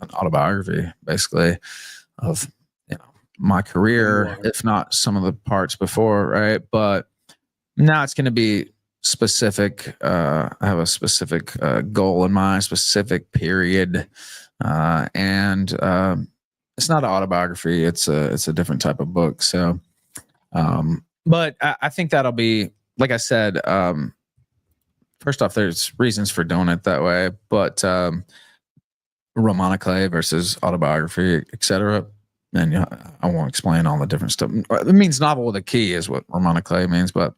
an autobiography, basically, of my career, if not some of the parts before, right? But now it's going to be specific. I have a specific goal in mind, specific period, and it's not an autobiography. It's a different type of book. So, but I think that'll be. Like I said, first off, there's reasons for doing it that way, but Ramona Clay versus autobiography, etc. And I won't explain all the different stuff. It means novel with a key is what Ramona Clay means, but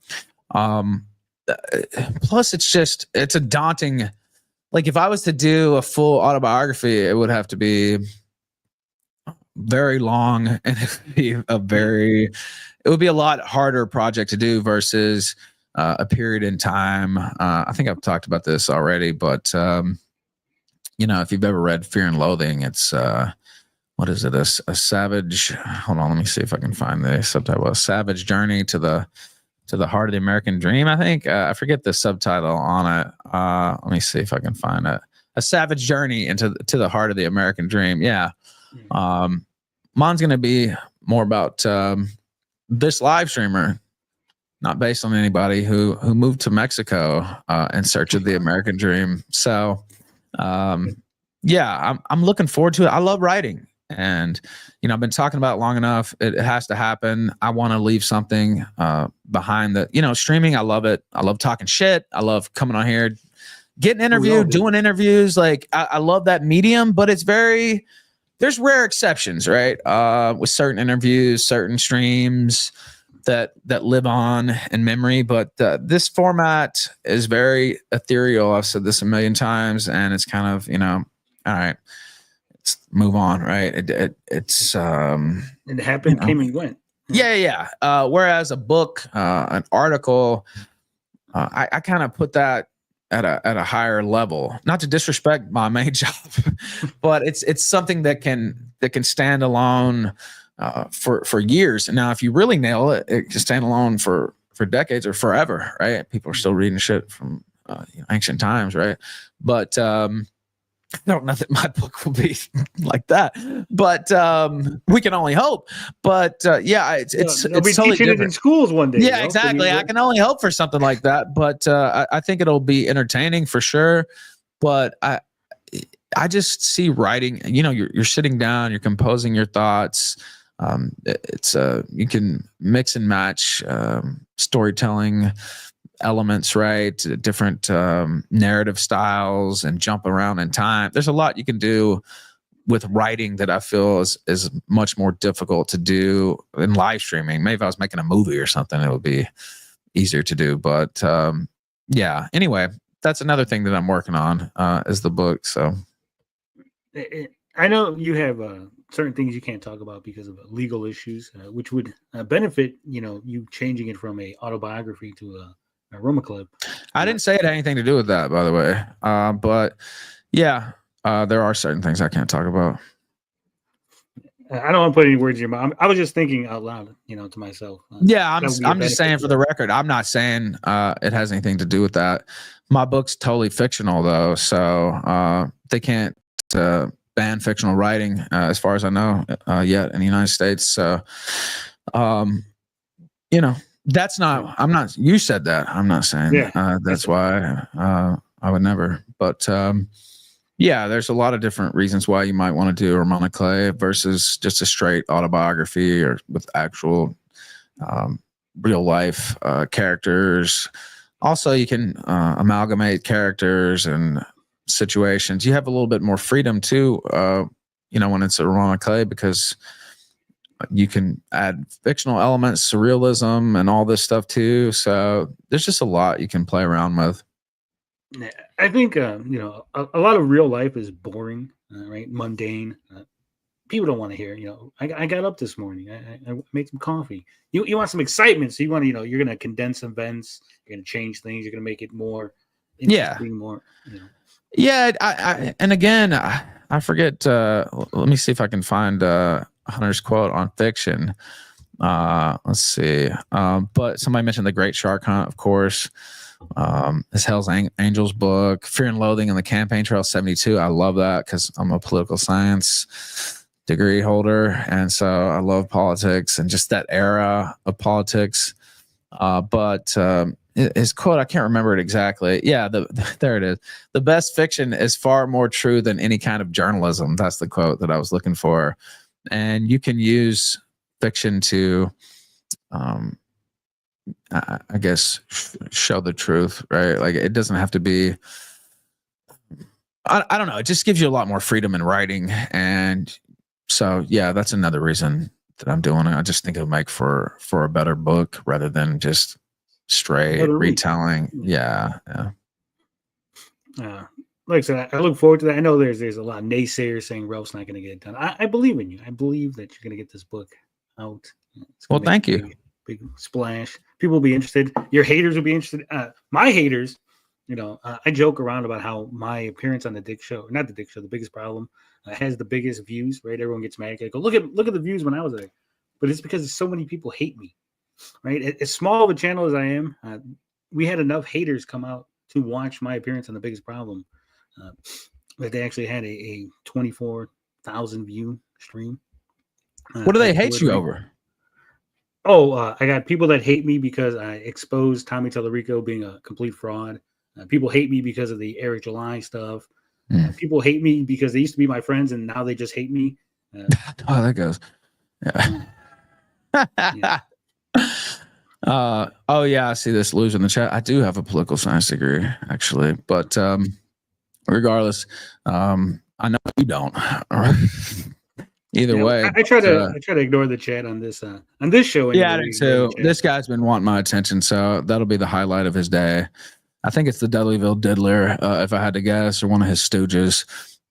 plus it's a daunting. Like if I was to do a full autobiography, it would have to be very long, and it would be a lot harder project to do versus a period in time. I think I've talked about this already, but if you've ever read Fear and Loathing, it's what is it? A savage. Hold on, let me see if I can find the subtitle. A savage journey to the heart of the American dream. I think I forget the subtitle on it. Let me see if I can find it. A savage journey to the heart of the American dream. Yeah. Mine's going to be more about this live streamer, not based on anybody who moved to Mexico in search of the American dream. So, yeah, I'm looking forward to it. I love writing, and I've been talking about it long enough. It has to happen. I want to leave something behind. Streaming. I love it. I love talking shit. I love coming on here, getting interviewed, doing interviews. Like I love that medium, but there's rare exceptions, right? With certain interviews, certain streams that live on in memory. But this format is very ethereal. I've said this a million times, and it's kind of, all right, move on, right? It's It happened, came and went. Yeah. Whereas a book, an article, I kind of put that at a higher level. Not to disrespect my main job, but it's something that can stand alone for years. And now, if you really nail it, it can stand alone for decades or forever, right? People are still reading shit from ancient times, right? But I don't know that my book will be like that, but we can only hope. But yeah, it's they'll be totally teaching different. it in schools one day. Yeah, exactly. I can only hope for something like that. But I think it'll be entertaining for sure. But I just see writing. You're sitting down, you're composing your thoughts. It's you can mix and match storytelling elements, right? Different narrative styles, and jump around in time. There's a lot you can do with writing that I feel is much more difficult to do in live streaming. Maybe if I was making a movie or something, it would be easier to do. But yeah, anyway, that's another thing that I'm working on is the book. So I know you have certain things you can't talk about because of legal issues, which would benefit, you changing it from a autobiography to a Roma Club. I didn't say it had anything to do with that, by the way. But yeah, there are certain things I can't talk about. I don't want to put any words in your mouth. I was just thinking out loud, to myself. Yeah, I'm just saying for the record, I'm not saying it has anything to do with that. My book's totally fictional, though, so they can't ban fictional writing, as far as I know, yet in the United States. So, that's not. I'm not. You said that. I'm not saying. Yeah, that's why I would never. But yeah, there's a lot of different reasons why you might want to do Ramona Clay versus just a straight autobiography or with actual real life characters. Also, you can amalgamate characters and situations. You have a little bit more freedom too. When it's a Ramona Clay, because you can add fictional elements, surrealism, and all this stuff too. So there's just a lot you can play around with. I think a lot of real life is boring, right? Mundane. People don't want to hear. I got up this morning. I made some coffee. You want some excitement, so you want to. You're going to condense events. You're going to change things. You're going to make it more interesting. More. Yeah. And again, I forget. Let me see if I can find Hunter's quote on fiction. Let's see. But somebody mentioned The Great Shark Hunt, of course. This Hell's Angels book, Fear and Loathing on the Campaign Trail 72. I love that because I'm a political science degree holder, and so I love politics and just that era of politics. But his quote, I can't remember it exactly. Yeah, there it is. The best fiction is far more true than any kind of journalism. That's the quote that I was looking for. And you can use fiction to, I guess, show the truth, right? Like, it doesn't have to be, I don't know. It just gives you a lot more freedom in writing. And so, yeah, that's another reason that I'm doing it. I just think it'll make for a better book rather than just straight retelling. Yeah. Like I said, I look forward to that. I know there's a lot of naysayers saying Ralph's not going to get it done. I believe in you. I believe that you're going to get this book out. Well, thank you. Big splash. People will be interested. Your haters will be interested. My haters, I joke around about how my appearance on the Dick Show, not the Dick Show, the Biggest Problem, has the biggest views, right? Everyone gets mad. I go, look at the views when I was there. But it's because so many people hate me, right? As small of a channel as I am, we had enough haters come out to watch my appearance on the Biggest Problem. That they actually had a 24,000 view stream. What do they hate you over? I got people that hate me because I exposed Tommy Tellerico being a complete fraud. People hate me because of the Eric July stuff. People hate me because they used to be my friends and now they just hate me. Oh, that goes. Yeah. Yeah. Oh yeah, I see this loser in the chat. I do have a political science degree, actually, but regardless, I know you don't. Either way, I try to ignore the chat on this show. Yeah, I do too. This guy's been wanting my attention, so that'll be the highlight of his day. I think it's the Dudleyville Diddler, if I had to guess, or one of his stooges.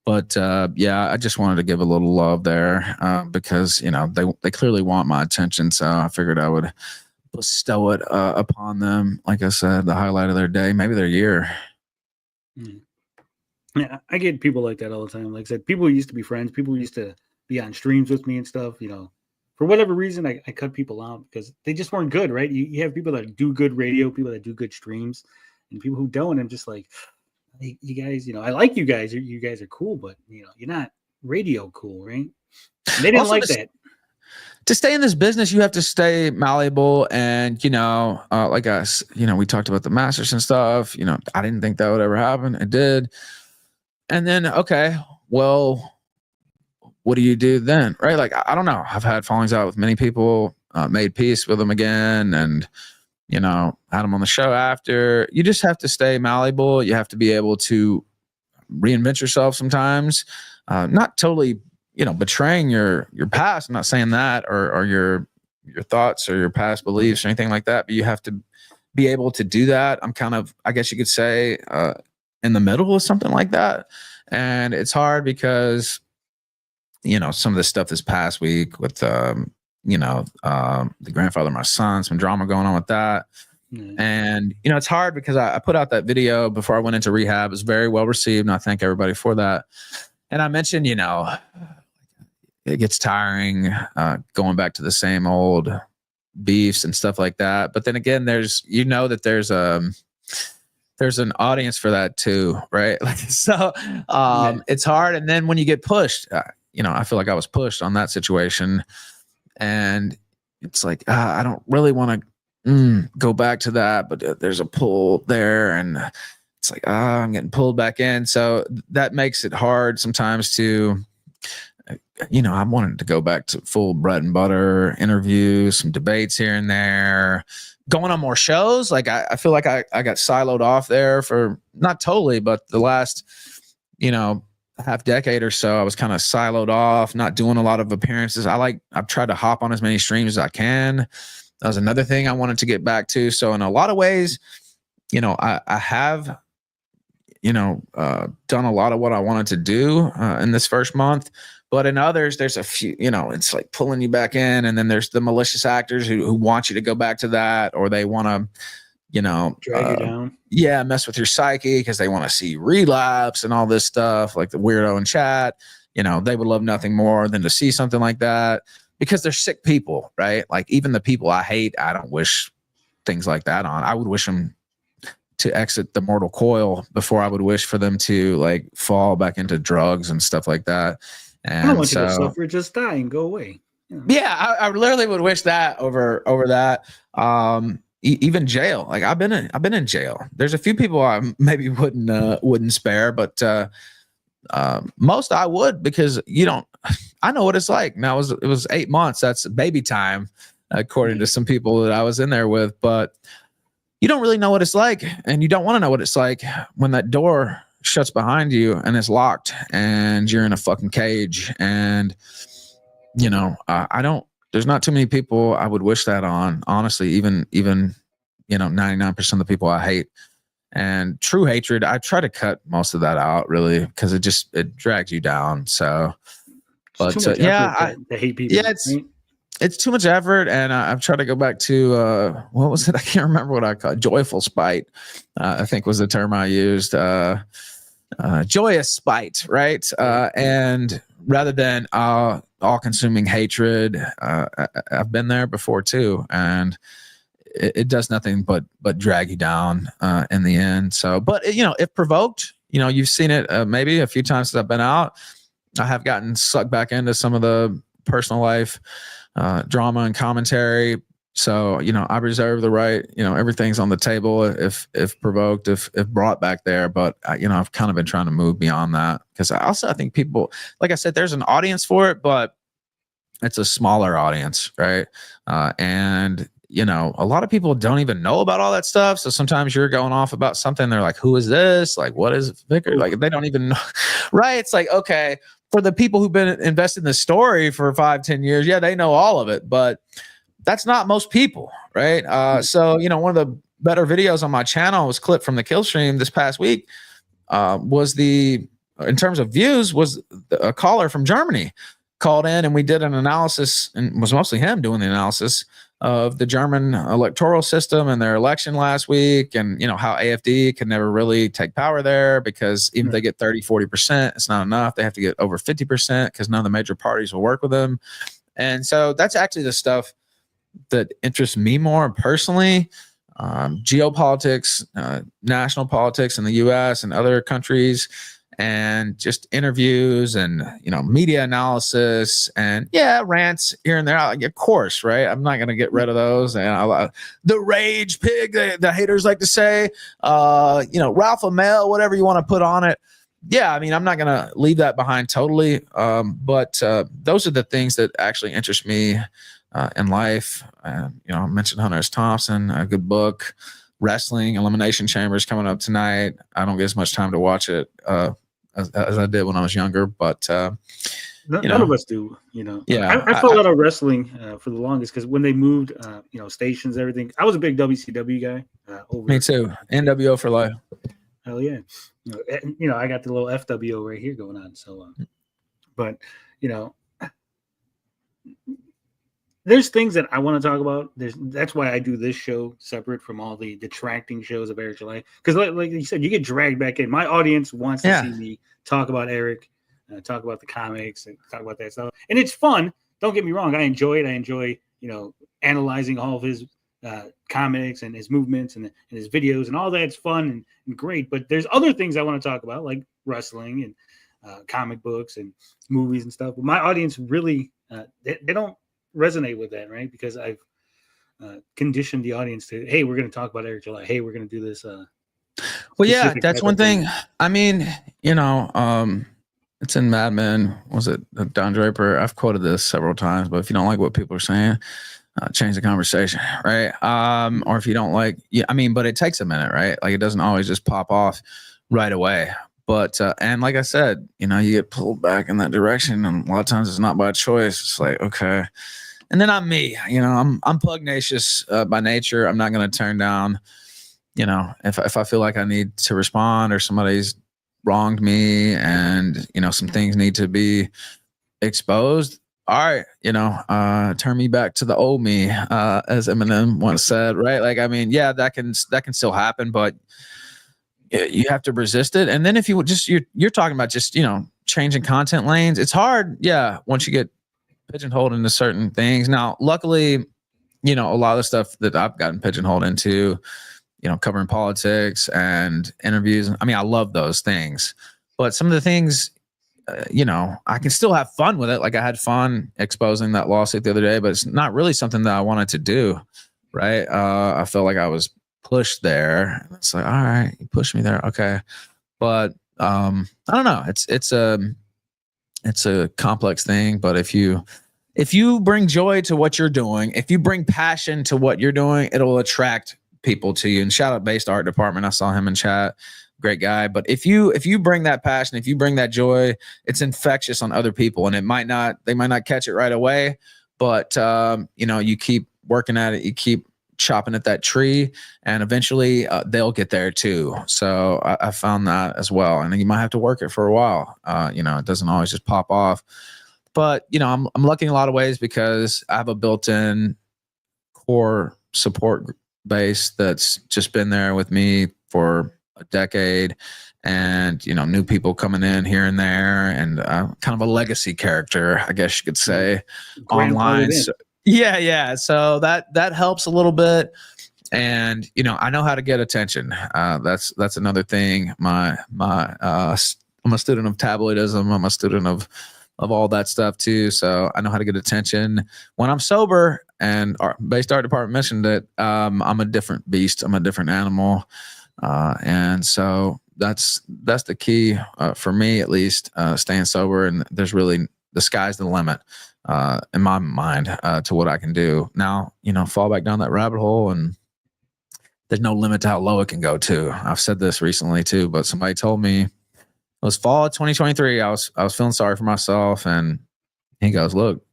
But yeah, I just wanted to give a little love there because, you know, they clearly want my attention. So I figured I would bestow it upon them. Like I said, the highlight of their day, maybe their year. Yeah, I get people like that all the time. Like I said, people used to be friends. People used to be on streams with me and stuff. You know, for whatever reason, I cut people out because they just weren't good, right? You have people that do good radio, people that do good streams, and people who don't. I'm just like, hey, you guys, you know, I like you guys. You guys are cool, but, you know, you're not radio cool, right? And they didn't Also, like that. To stay in this business, you have to stay malleable. And, you know, like us, you know, we talked about the Masterson stuff. You know, I didn't think that would ever happen. It did. And then, okay, well, what do you do then? Right? Like, I don't know. I've had fallings out with many people, made peace with them again, and, you know, had them on the show after. You just have to stay malleable. You have to be able to reinvent yourself sometimes. Not totally, you know, betraying your past. I'm not saying that, or your thoughts or your past beliefs or anything like that, but you have to be able to do that. I'm kind of, I guess you could say, in the middle of something like that. And it's hard because, you know, some of the stuff this past week with, you know, the grandfather of my son, some drama going on with that. And, you know, it's hard because I put out that video before I went into rehab. It was very well received, and I thank everybody for that. And I mentioned, you know, it gets tiring going back to the same old beefs and stuff like that. But then again, there's, you know, that there's an audience for that too, right? Like, so it's hard. And then when you get pushed, you know, I feel like I was pushed on that situation, and it's like, I don't really want to go back to that, but there's a pull there, and it's like, I'm getting pulled back in. So that makes it hard sometimes to, you know, I wanted to go back to full bread and butter interviews, some debates here and there, going on more shows. Like, I feel like I got siloed off there for, not totally, but the last, you know, half decade or so, I was kind of siloed off, not doing a lot of appearances. I've tried to hop on as many streams as I can. That was another thing I wanted to get back to. So in a lot of ways, you know, I have, you know, done a lot of what I wanted to do in this first month. But in others, there's a few, you know, it's like pulling you back in. And then there's the malicious actors who want you to go back to that, or they want to, you know, drag you down. Yeah, mess with your psyche because they want to see relapse and all this stuff, like the weirdo in chat. You know, they would love nothing more than to see something like that, because they're sick people, right? Like, even the people I hate, I don't wish things like that on. I would wish them to exit the mortal coil before I would wish for them to, like, fall back into drugs and stuff like that. And I don't want you to suffer, just die and go away. You know? Yeah, I literally would wish that over that. Even jail. Like, I've been in jail. There's a few people I maybe wouldn't spare, but most I would, because I know what it's like. Now it was 8 months. That's baby time, according to some people that I was in there with. But you don't really know what it's like, and you don't want to know what it's like when that door shuts behind you and it's locked and you're in a fucking cage. And, you know, there's not too many people I would wish that on, honestly. Even, you know, 99% of the people I hate. And true hatred, I try to cut most of that out, really, because it drags you down. So, but I hate people. Yeah, it's too much effort. And I've tried to go back to what was it? I can't remember what I called it. Joyful spite, I think was the term I used. Joyous spite, right? And rather than all-consuming hatred, I've been there before too, and it does nothing but drag you down in the end. So, but you know, if provoked, you know, you've seen it maybe a few times since I've been out. I have gotten sucked back into some of the personal life drama and commentary. So, you know, I reserve the right, you know, everything's on the table if provoked, if brought back there. But, you know, I've kind of been trying to move beyond that, because I think people, like I said, there's an audience for it, but it's a smaller audience, right? And, you know, a lot of people don't even know about all that stuff. So sometimes you're going off about something. They're like, who is this? Like, what is Vicar? Like, they don't even know, right? It's like, okay, for the people who've been invested in the story for 5-10 years, yeah, they know all of it, but that's not most people, right? So, you know, one of the better videos on my channel was clipped from the kill stream this past week, was the in terms of views was a caller from Germany called in, and we did an analysis, and it was mostly him doing the analysis of the German electoral system and their election last week, and how AfD can never really take power there because even if they get 30-40%, it's not enough. They have to get over 50% because none of the major parties will work with them. And so that's actually the stuff that interests me more personally. Geopolitics, national politics in the US and other countries, and just interviews and media analysis and rants here and there. Of course, right? I'm not going to get rid of those. And the rage pig, the haters like to say, Ralphamale, whatever you want to put on it. Yeah, I mean, I'm not going to leave that behind totally. But those are the things that actually interest me in life. I mentioned Hunter S. Thompson, a good book. Wrestling, Elimination Chambers coming up tonight. I don't get as much time to watch it as I did when I was younger, but none of us do. Yeah, I fell out of wrestling for the longest because when they moved, stations, everything. I was a big WCW guy. Me too. NWO for life. Hell yeah. I got the little FWO right here going on. So, but there's things that I want to talk about. That's why I do this show separate from all the detracting shows of Eric July. Because like you said, you get dragged back in. My audience wants to see me talk about Eric, talk about the comics, and talk about that stuff. And it's fun. Don't get me wrong. I enjoy it. I enjoy, analyzing all of his comics and his movements and his videos and all that's fun and great. But there's other things I want to talk about, like wrestling and comic books and movies and stuff. But my audience really, they don't resonate with that, right? Because I've conditioned the audience to, hey, we're going to talk about Eric July. Hey, we're going to do this. Well, yeah, that's one thing. I mean, it's in Mad Men. Was it Don Draper? I've quoted this several times, but if you don't like what people are saying, change the conversation, right? Or if you don't like, but it takes a minute, right? Like it doesn't always just pop off right away. But and like I said, you get pulled back in that direction, and a lot of times it's not by choice. It's like, okay. And then I'm me, I'm pugnacious by nature. I'm not going to turn down, if I feel like I need to respond or somebody's wronged me and, some things need to be exposed. All right, turn me back to the old me, as Eminem once said, right? Like, I mean, yeah, that can still happen, but you have to resist it. And then if you just, you're talking about just, changing content lanes. It's hard. Yeah. Once you get pigeonholed into certain things. Now, luckily, a lot of the stuff that I've gotten pigeonholed into, covering politics and interviews. I mean, I love those things, but some of the things, I can still have fun with it. Like I had fun exposing that lawsuit the other day, but it's not really something that I wanted to do. Right. I felt like I was pushed there. It's like, all right, you pushed me there. Okay. But, I don't know. It's a complex thing, but if you bring joy to what you're doing, if you bring passion to what you're doing, it'll attract people to you. And shout out Based Art Department. I saw him in chat. Great guy. But if you bring that passion, if you bring that joy, it's infectious on other people, and they might not catch it right away, but you keep working at it, you keep chopping at that tree, and eventually they'll get there too. So I found that as well. And you might have to work it for a while. It doesn't always just pop off, but I'm lucky in a lot of ways because I have a built-in core support base that's just been there with me for a decade, and new people coming in here and there, and kind of a legacy character, I guess you could say, online. So, yeah. So that helps a little bit, and I know how to get attention. That's another thing. I'm a student of tabloidism. I'm a student of all that stuff too. So I know how to get attention when I'm sober. And our Based Art Department mentioned that I'm a different beast. I'm a different animal. And so that's the key for me, at least, staying sober. And there's really, the sky's the limit in my mind to what I can do. Now, fall back down that rabbit hole, and there's no limit to how low it can go too. I've said this recently too, but somebody told me it was fall of 2023. I was feeling sorry for myself, and he goes, "Look,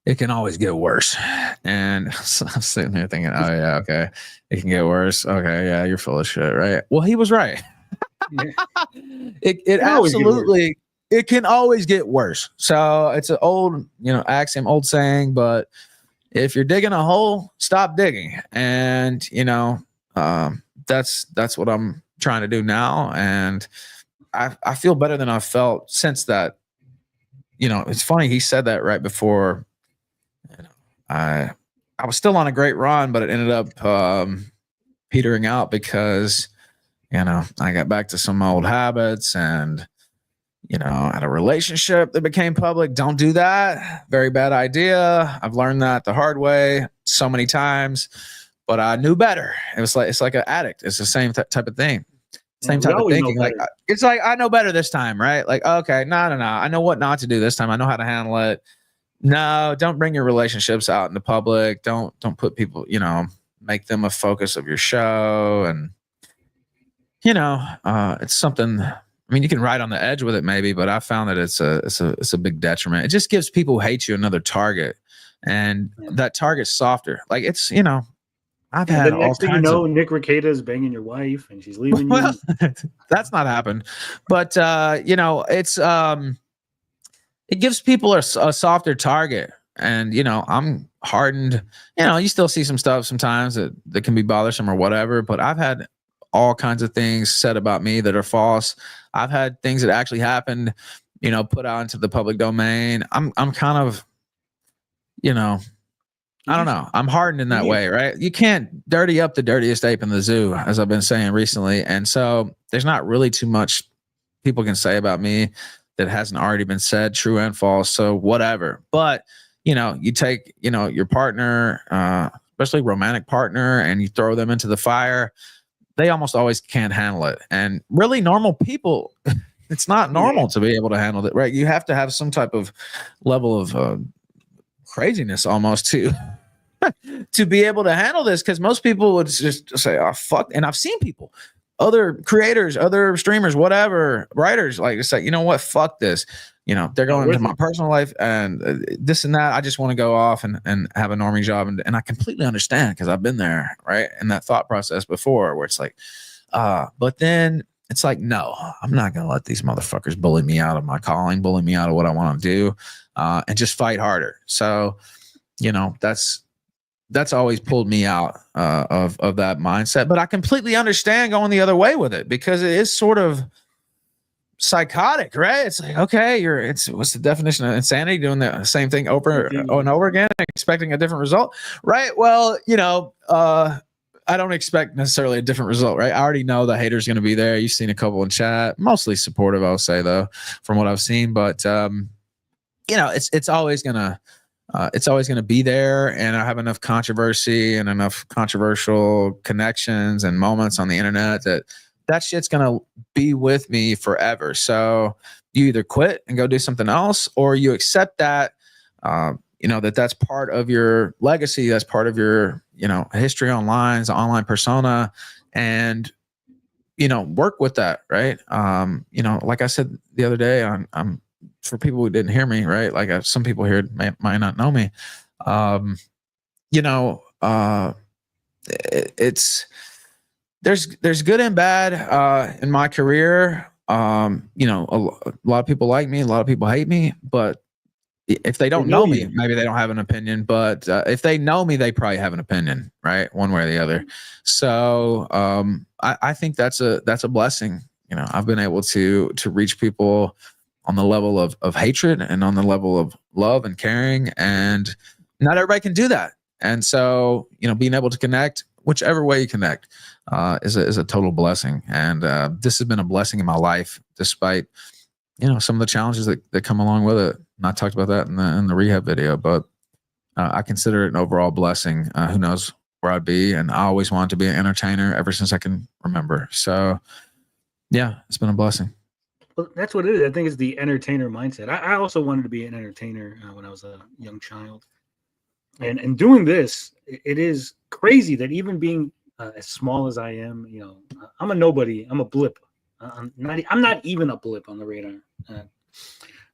it can always get worse." And so I'm sitting there thinking, oh yeah, okay, it can get worse. Okay, yeah, you're full of shit, right? Well, he was right. It absolutely, it can always get worse. So it's an old, axiom, old saying, but if you're digging a hole, stop digging. And, that's what I'm trying to do now. And I feel better than I've felt since that. It's funny. He said that right before I was still on a great run, but it ended up petering out because, I got back to some old habits and, I had a relationship that became public. Don't do that. Very bad idea. I've learned that the hard way so many times, but I knew better. It's like an addict. It's the same type of thing. Same type of thinking. Like it's like, I know better this time, right? Like, okay, no. I know what not to do this time. I know how to handle it. No, don't bring your relationships out in the public. Don't put people, make them a focus of your show. And, it's something, I mean, you can ride on the edge with it maybe, but I found that it's a big detriment. It just gives people who hate you another target, and that target's softer. Like it's, I've had the next thing you know, Nick Rekieta is banging your wife and she's leaving you. Well, that's not happened, but it's it gives people a softer target, and I'm hardened. You still see some stuff sometimes that can be bothersome or whatever, but I've had all kinds of things said about me that are false. I've had things that actually happened, put out into the public domain. I'm kind of, I don't know. I'm hardened in that way, right? You can't dirty up the dirtiest ape in the zoo, as I've been saying recently. And so there's not really too much people can say about me that hasn't already been said, true and false. So whatever. But, you take, your partner, especially romantic partner, and you throw them into the fire, they almost always can't handle it. And really normal people, it's not normal to be able to handle it, right? You have to have some type of level of craziness almost to be able to handle this, because most people would just say, oh fuck. And I've seen people, other creators, other streamers, whatever, writers, like it's like, you know what, fuck this, they're going into my personal life and this and that. I just want to go off and have a normie job, and I completely understand, because I've been there, right, in that thought process before, where it's like but then it's like, no, I'm not gonna let these motherfuckers bully me out of my calling, bully me out of what I want to do, and just fight harder. So that's always pulled me out of that mindset. But I completely understand going the other way with it, because it is sort of psychotic, right? It's like, okay, what's the definition of insanity? Doing the same thing over and over again, expecting a different result, right? Well, I don't expect necessarily a different result, right? I already know the hater's going to be there. You've seen a couple in chat, mostly supportive, I'll say, though, from what I've seen. But it's always gonna be there, and I have enough controversy and enough controversial connections and moments on the internet that shit's gonna be with me forever. So you either quit and go do something else, or you accept that that's part of your legacy, that's part of your history online, the online persona, and work with that, right? Like I said the other day, I'm for people who didn't hear me, right? Like some people here might not know me. It's there's good and bad in my career. A lot of people like me, a lot of people hate me, but if they don't know me, maybe they don't have an opinion. But if they know me, they probably have an opinion, right? One way or the other. So I think that's a blessing. I've been able to reach people on the level of hatred and on the level of love and caring, and not everybody can do that. And so, being able to connect whichever way you connect is a total blessing. And this has been a blessing in my life, despite, some of the challenges that come along with it. And I talked about that in the rehab video, but I consider it an overall blessing. Who knows where I'd be. And I always wanted to be an entertainer ever since I can remember. So yeah, it's been a blessing. Well, that's what it is. I think it's the entertainer mindset. I also wanted to be an entertainer when I was a young child. And doing this, it is crazy that even being as small as I am, I'm a nobody. I'm a blip. I'm not even a blip on the radar.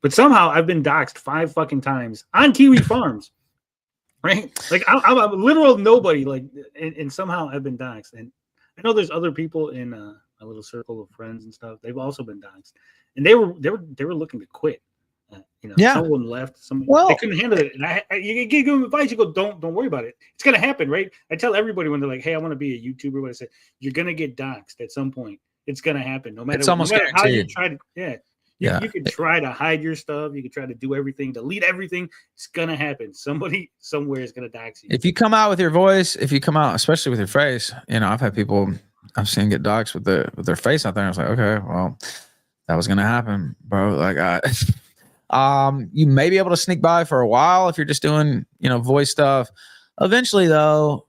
But somehow I've been doxxed 5 fucking times on Kiwi Farms, right? Like I'm a literal nobody. Like, and somehow I've been doxxed. And I know there's other people in my little circle of friends and stuff, they've also been doxxed, and they were looking to quit. Some of them left. They couldn't handle it. And you give them advice. You go, don't worry about it. It's gonna happen, right? I tell everybody when they're like, "Hey, I want to be a YouTuber," what I say, you're gonna get doxxed at some point. It's gonna happen, no matter how you try to. You can try to hide your stuff. You can try to do everything, delete everything. It's gonna happen. Somebody somewhere is gonna dox you. If you come out with your voice, if you come out, especially with your face, I've had people I've seen get doxxed with their face out there. I was like, okay, well, that was gonna happen, bro. Like you may be able to sneak by for a while if you're just doing, voice stuff. Eventually, though,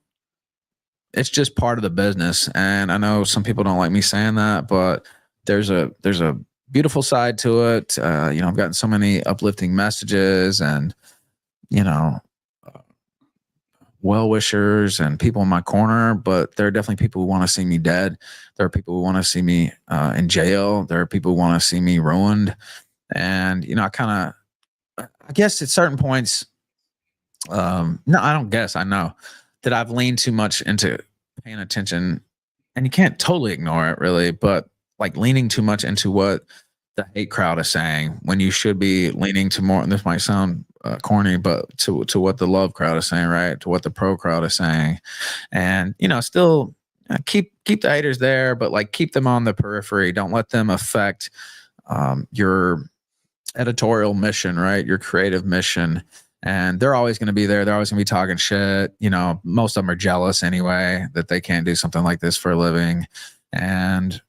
it's just part of the business. And I know some people don't like me saying that, but there's a beautiful side to it. I've gotten so many uplifting messages and, well-wishers and people in my corner, but there are definitely people who want to see me dead. There are people who want to see me in jail. There are people who want to see me ruined. And, I guess at certain points, no, I don't guess, I know that I've leaned too much into paying attention, and you can't totally ignore it really, but like leaning too much into what the hate crowd is saying when you should be leaning to more, and this might sound corny, but to what the love crowd is saying, right? To what the pro crowd is saying. And, still keep the haters there, but like keep them on the periphery. Don't let them affect your editorial mission, right? Your creative mission. And they're always going to be there. They're always going to be talking shit. Most of them are jealous anyway that they can't do something like this for a living. And,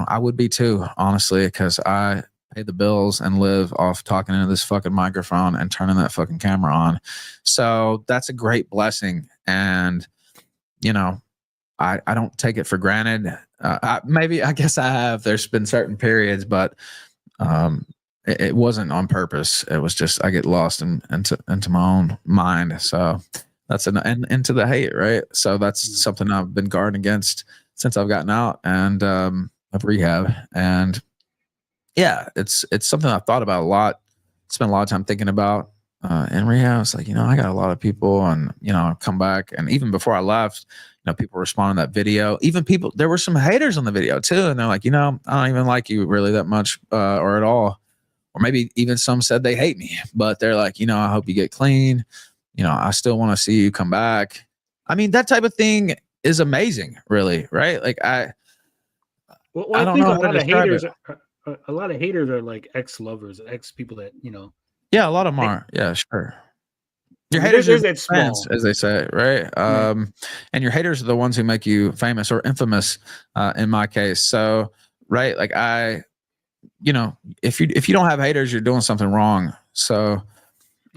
I would be too, honestly, because I pay the bills and live off talking into this fucking microphone and turning that fucking camera on. So that's a great blessing. And, I don't take it for granted. I guess I have. There's been certain periods, but it wasn't on purpose. It was just I get lost into my own mind. So that's and into the hate, right? So that's something I've been guarding against since I've gotten out and of rehab. And yeah, it's something I've thought about a lot. Spent a lot of time thinking about in rehab. It's like, I got a lot of people, and come back, and even before I left, people responding to that video. Even there were some haters on the video too, and they're like, I don't even like you really that much or at all. Or maybe even some said they hate me, but they're like, I hope you get clean. I still want to see you come back. I mean, that type of thing is amazing, really, right? Like I don't know how to describe it. A lot of haters are like ex-lovers, ex-people that, Yeah, a lot of them are. Yeah, sure. Your haters are that fans, as they say, right? And your haters are the ones who make you famous or infamous, in my case. So, right, like if you don't have haters, you're doing something wrong. So,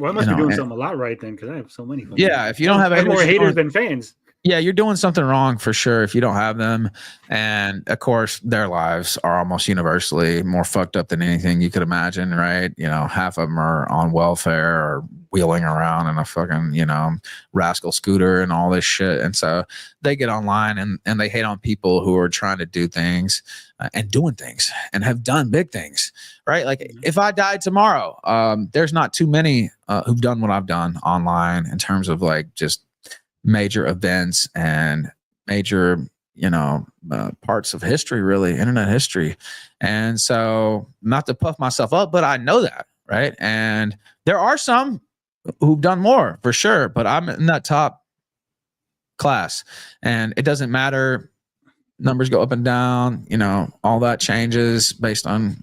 I must be doing something a lot right then, because I have so many. Yeah, if you don't have haters, more haters than fans. Yeah, you're doing something wrong for sure if you don't have them. And of course, their lives are almost universally more fucked up than anything you could imagine, right? Half of them are on welfare or wheeling around in a fucking, rascal scooter and all this shit. And so they get online and they hate on people who are trying to do things and doing things and have done big things, right? Like if I died tomorrow, there's not too many who've done what I've done online in terms of like just major events and major, parts of history, really, internet history. And so not to puff myself up, but I know that, right? And there are some who've done more for sure, but I'm in that top class. And it doesn't matter. Numbers go up and down, all that changes based on,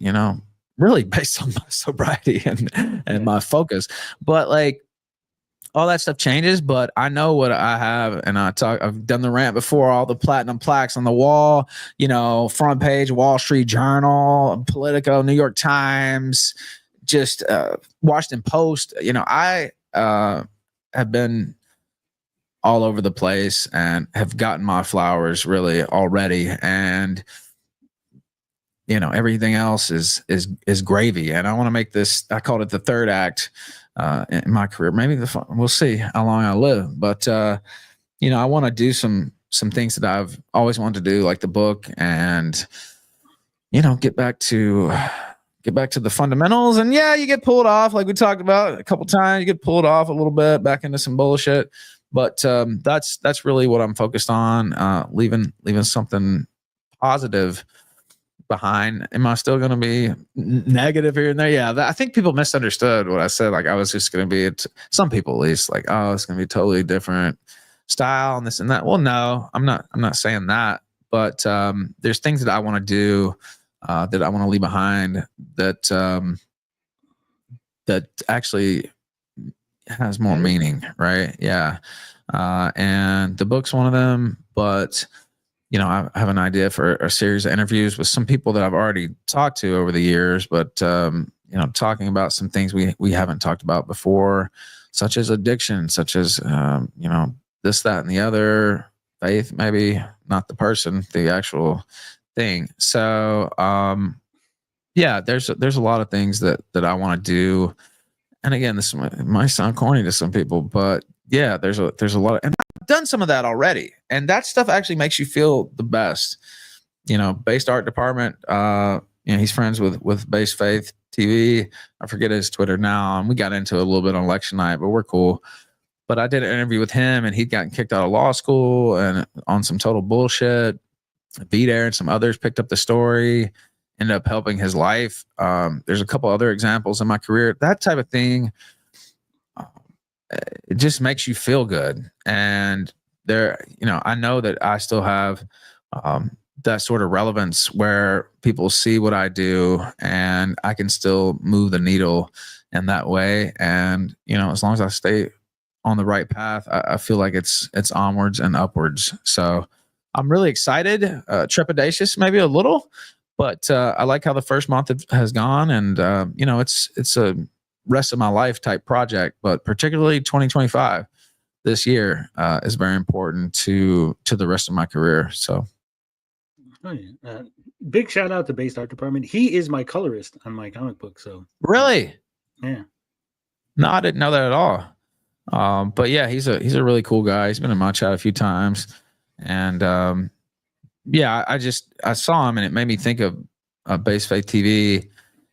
really based on my sobriety and my focus. But like, all that stuff changes, but I know what I have, and I've done the rant before, all the platinum plaques on the wall, front page, Wall Street Journal, Politico, New York Times, just Washington Post. I have been all over the place and have gotten my flowers really already. And, everything else is gravy. And I want to make this, I called it the third act in my career. Maybe we'll see how long I live, but I want to do some things that I've always wanted to do, like the book, and get back to the fundamentals. And yeah, you get pulled off, like we talked about a couple times. You get pulled off a little bit back into some bullshit, but that's really what I'm focused on. Leaving something positive behind. Am I still going to be negative here and there? Yeah, I think people misunderstood what I said. Like I was just going to be, some people at least, like, oh, it's going to be totally different style and this and that. Well, no, I'm not saying that, but there's things that I want to do, that I want to leave behind that that actually has more meaning, right? Yeah. And the book's one of them, but I have an idea for a series of interviews with some people that I've already talked to over the years, but talking about some things we haven't talked about before, such as addiction, such as this, that, and the other, faith, maybe not the person, the actual thing. So there's a lot of things that I want to do. And again, this might sound corny to some people, but yeah, there's a lot of, and I've done some of that already. And that stuff actually makes you feel the best. Based art department, he's friends with Base Faith TV. I forget his Twitter now. And we got into it a little bit on election night, but we're cool. But I did an interview with him and he'd gotten kicked out of law school and on some total bullshit. Veto and some others picked up the story, ended up helping his life. There's a couple other examples in my career. That type of thing, it just makes you feel good. And I know that I still have that sort of relevance where people see what I do and I can still move the needle in that way. And, as long as I stay on the right path, I feel like it's onwards and upwards. So I'm really excited, trepidatious, maybe a little, but I like how the first month has gone, and it's a rest of my life type project. But particularly 2025, this year is very important to the rest of my career. So, big shout out to Based Art Department. He is my colorist on my comic book. So really, yeah, no, I didn't know that at all. But yeah, he's a really cool guy. He's been in my chat a few times, and I saw him and it made me think of Base Faith TV,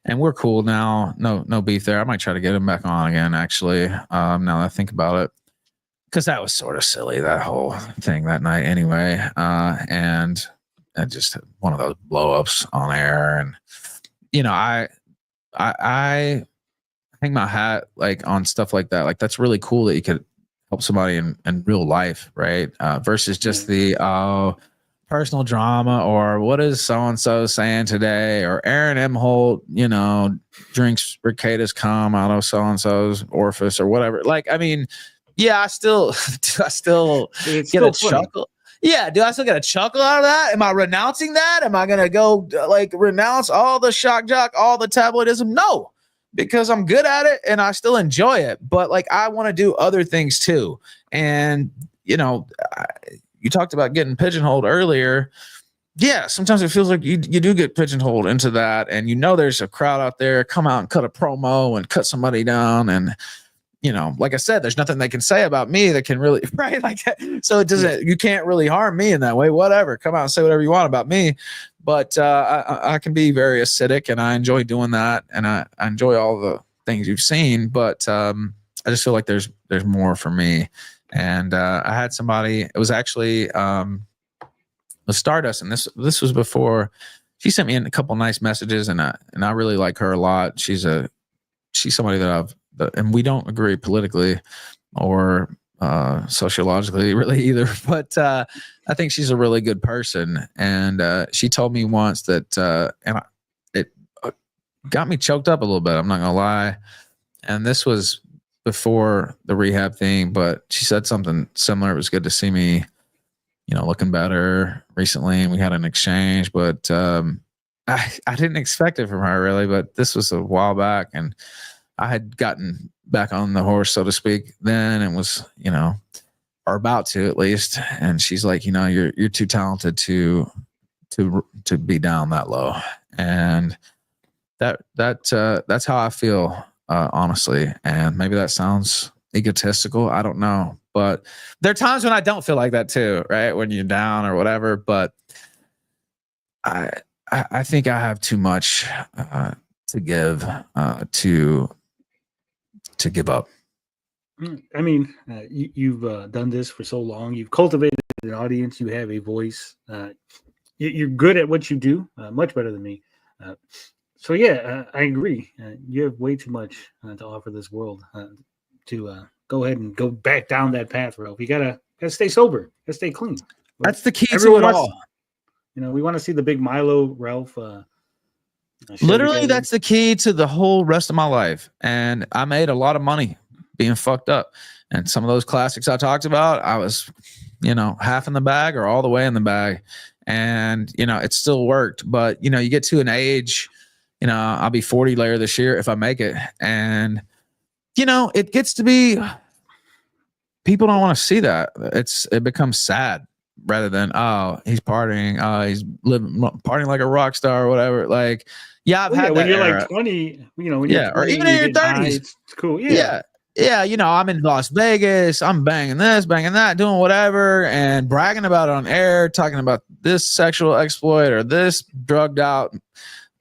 and we're cool now. No beef there. I might try to get him back on again, actually. Now that I think about it, because that was sort of silly, that whole thing that night anyway. And just one of those blow ups on air. And, I hang my hat like on stuff like that. Like that's really cool that you could help somebody in real life. Right. Versus just the, personal drama, or what is so-and-so saying today, or Aaron M. Holt, drinks Ricatus cum out of so-and-so's orifice or whatever. Like, I mean, yeah, I still get a chuckle. Yeah, do I still get a chuckle out of that? Am I renouncing that? Am I going to go renounce all the shock jock, all the tabloidism? No, because I'm good at it and I still enjoy it. But I want to do other things too. And, you talked about getting pigeonholed earlier. Yeah, sometimes it feels like you do get pigeonholed into that, and there's a crowd out there, come out and cut a promo and cut somebody down, and like I said, there's nothing they can say about me that can really so it doesn't, you can't really harm me in that way. Whatever, come out and say whatever you want about me, but I can be very acidic, and I enjoy doing that, and I enjoy all the things you've seen, but I just feel like there's more for me. And I had somebody, it was actually the Stardust, and this was before she sent me in a couple nice messages, and I really like her a lot. She's somebody that and we don't agree politically or sociologically really either, but I think she's a really good person. And she told me once that, it got me choked up a little bit, I'm not gonna lie. And this was before the rehab thing, but she said something similar. It was good to see me, looking better recently, and we had an exchange, but I didn't expect it from her really, but this was a while back, and I had gotten back on the horse, so to speak, then, and was, or about to at least. And she's like, you're too talented to be down that low. And that's how I feel. Honestly, and maybe that sounds egotistical, I don't know, but there are times when I don't feel like that too, right? When you're down or whatever, but I think I have too much to give to give up. I mean, you've done this for so long. You've cultivated an audience. You have a voice. you're good at what you do, much better than me. So yeah, I agree. You have way too much to offer this world to go ahead and go back down that path, Ralph. You gotta stay sober, gotta stay clean. That's the key to Everyone it wants, all. we want to see the big Milo, Ralph. Literally, together. that's the key to the whole rest of my life. And I made a lot of money being fucked up. And some of those classics I talked about, I was, half in the bag or all the way in the bag. And, it still worked. But, you get to an age, I'll be 40 later this year if I make it. And, it gets to be, people don't want to see that. It becomes sad rather than, oh, he's partying. Oh, he's partying like a rock star or whatever. Like, yeah, I've had that when you're era. like 20, when you're 20, or even in your 30s. it's cool. Yeah. I'm in Las Vegas. I'm banging this, banging that, doing whatever, and bragging about it on air, talking about this sexual exploit or this drugged out,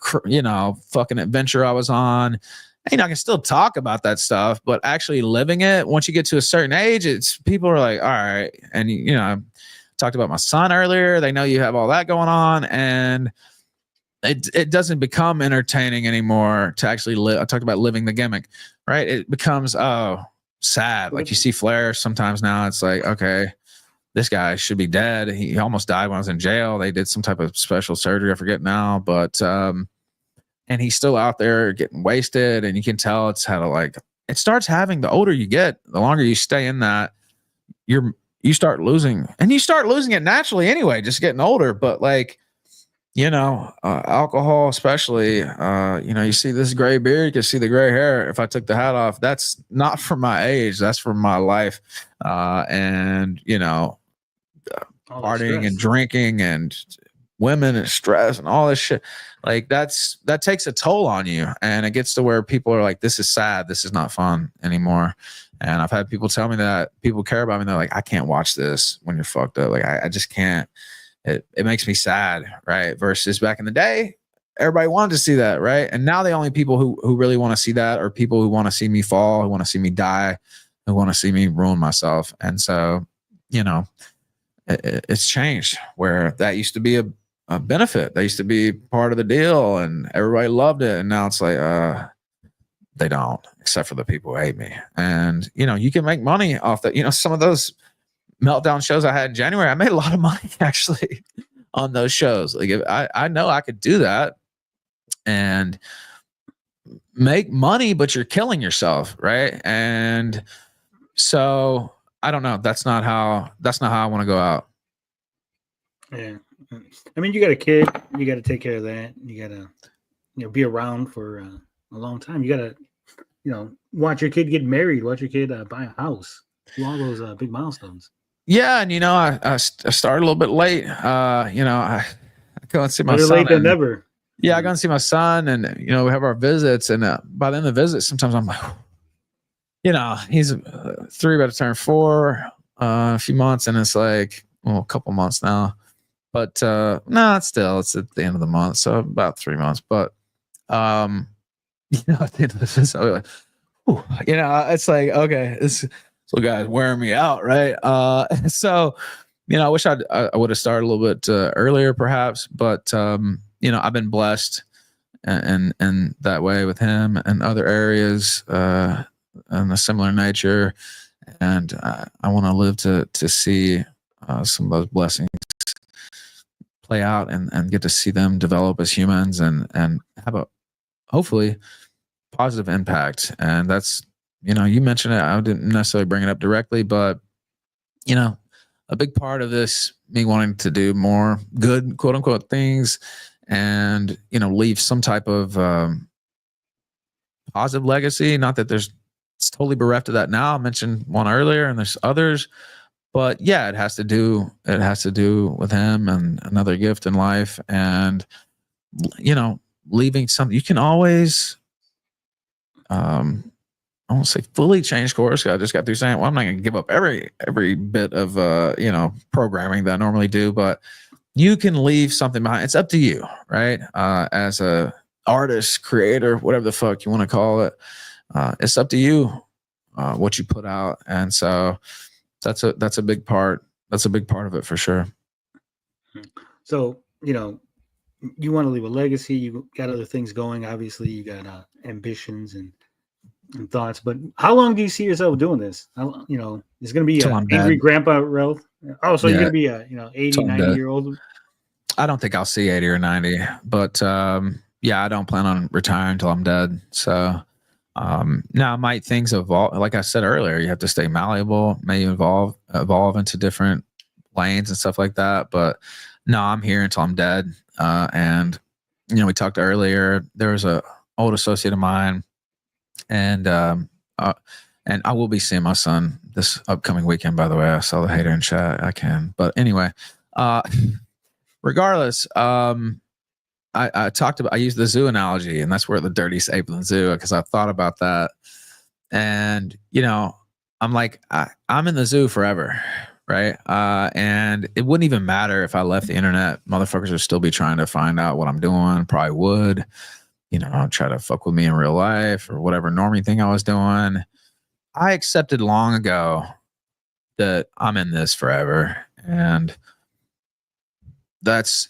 fucking adventure I was on. I can still talk about that stuff, but actually living it, once you get to a certain age, people are like, all right. And, I talked about my son earlier. They know you have all that going on, and it doesn't become entertaining anymore to actually live. I talked about living the gimmick, right? It becomes, sad. Like you see Flair sometimes now. It's like, okay, this guy should be dead. He almost died when I was in jail. They did some type of special surgery. I forget now, but, and he's still out there getting wasted. And you can tell it's how to it starts having, the older you get, the longer you stay in that, you start losing, and you start losing it naturally anyway, just getting older. But alcohol, especially, you see this gray beard, you can see the gray hair. If I took the hat off, that's not from my age, that's from my life. And, partying and drinking and women and stress and all this shit. Like that takes a toll on you. And it gets to where people are like, this is sad. This is not fun anymore. And I've had people tell me that people care about me. They're like, I can't watch this when you're fucked up. Like, I just can't. It makes me sad, right? Versus back in the day, everybody wanted to see that, right? And now the only people who really want to see that are people who want to see me fall, who want to see me die, who want to see me ruin myself. And so, it's changed where that used to be a benefit. That used to be part of the deal and everybody loved it. And now it's like, they don't, except for the people who hate me. And, you can make money off that. Some of those meltdown shows I had in January, I made a lot of money actually on those shows. Like I know I could do that and make money, but you're killing yourself. Right. And so I don't know. That's not how I want to go out. Yeah. I mean, you got a kid, you got to take care of that. You got to, be around for a long time. You got to, watch your kid get married, watch your kid buy a house, do all those big milestones. Yeah, and I started a little bit late. I go and see my son. Better late than never. Yeah, I go and see my son, and we have our visits. And by the end of the visit, sometimes I'm like, he's 3, about to turn 4, a few months, and it's like, a couple months now. But no, it's at the end of the month, so about 3 months. But at the end of the visit, I'm like, it's like, okay, this guy's wearing me out, right? So, I wish I would have started a little bit earlier, perhaps, but I've been blessed and that way with him and other areas and a similar nature, and I want to live to see some of those blessings play out and get to see them develop as humans and have a hopefully positive impact. And that's, you mentioned it. I didn't necessarily bring it up directly, but, a big part of this, me wanting to do more good, quote unquote, things and, leave some type of positive legacy. Not that it's totally bereft of that now. I mentioned one earlier and there's others, but yeah, it has to do with him and another gift in life and, leaving something. You can always, I won't say fully change course. I just got through saying, well, I'm not going to give up every bit of, programming that I normally do, but you can leave something behind. It's up to you, right? As a artist, creator, whatever the fuck you want to call it. It's up to you, what you put out. And so that's a big part. That's a big part of it for sure. So you know, you want to leave a legacy. You got other things going. Obviously, you got ambitions and thoughts. But how long do you see yourself doing this? How, you know, is going to be Till a I'm angry dead. grandpa, Ralph? Oh, so you're Yeah, going to be a, you know, 80, till I'm 90 dead. year old? I don't think I'll see 80 or 90, but yeah, I don't plan on retiring until I'm dead. So now might things evolve? Like I said earlier, you have to stay malleable, may evolve into different lanes and stuff like that. But no, I'm here until I'm dead. And you know, we talked earlier. There was a old associate of mine, and I will be seeing my son this upcoming weekend. By the way, I saw the hater in chat. I can, but anyway, regardless, I talked about, I used the zoo analogy, and that's where the dirty ape in the zoo, because I thought about that. And, you know, I'm like, I'm in the zoo forever. Right. And it wouldn't even matter if I left the internet. Motherfuckers would still be trying to find out what I'm doing. Probably would, you know, try to fuck with me in real life or whatever normie thing I was doing. I accepted long ago that I'm in this forever. And that's,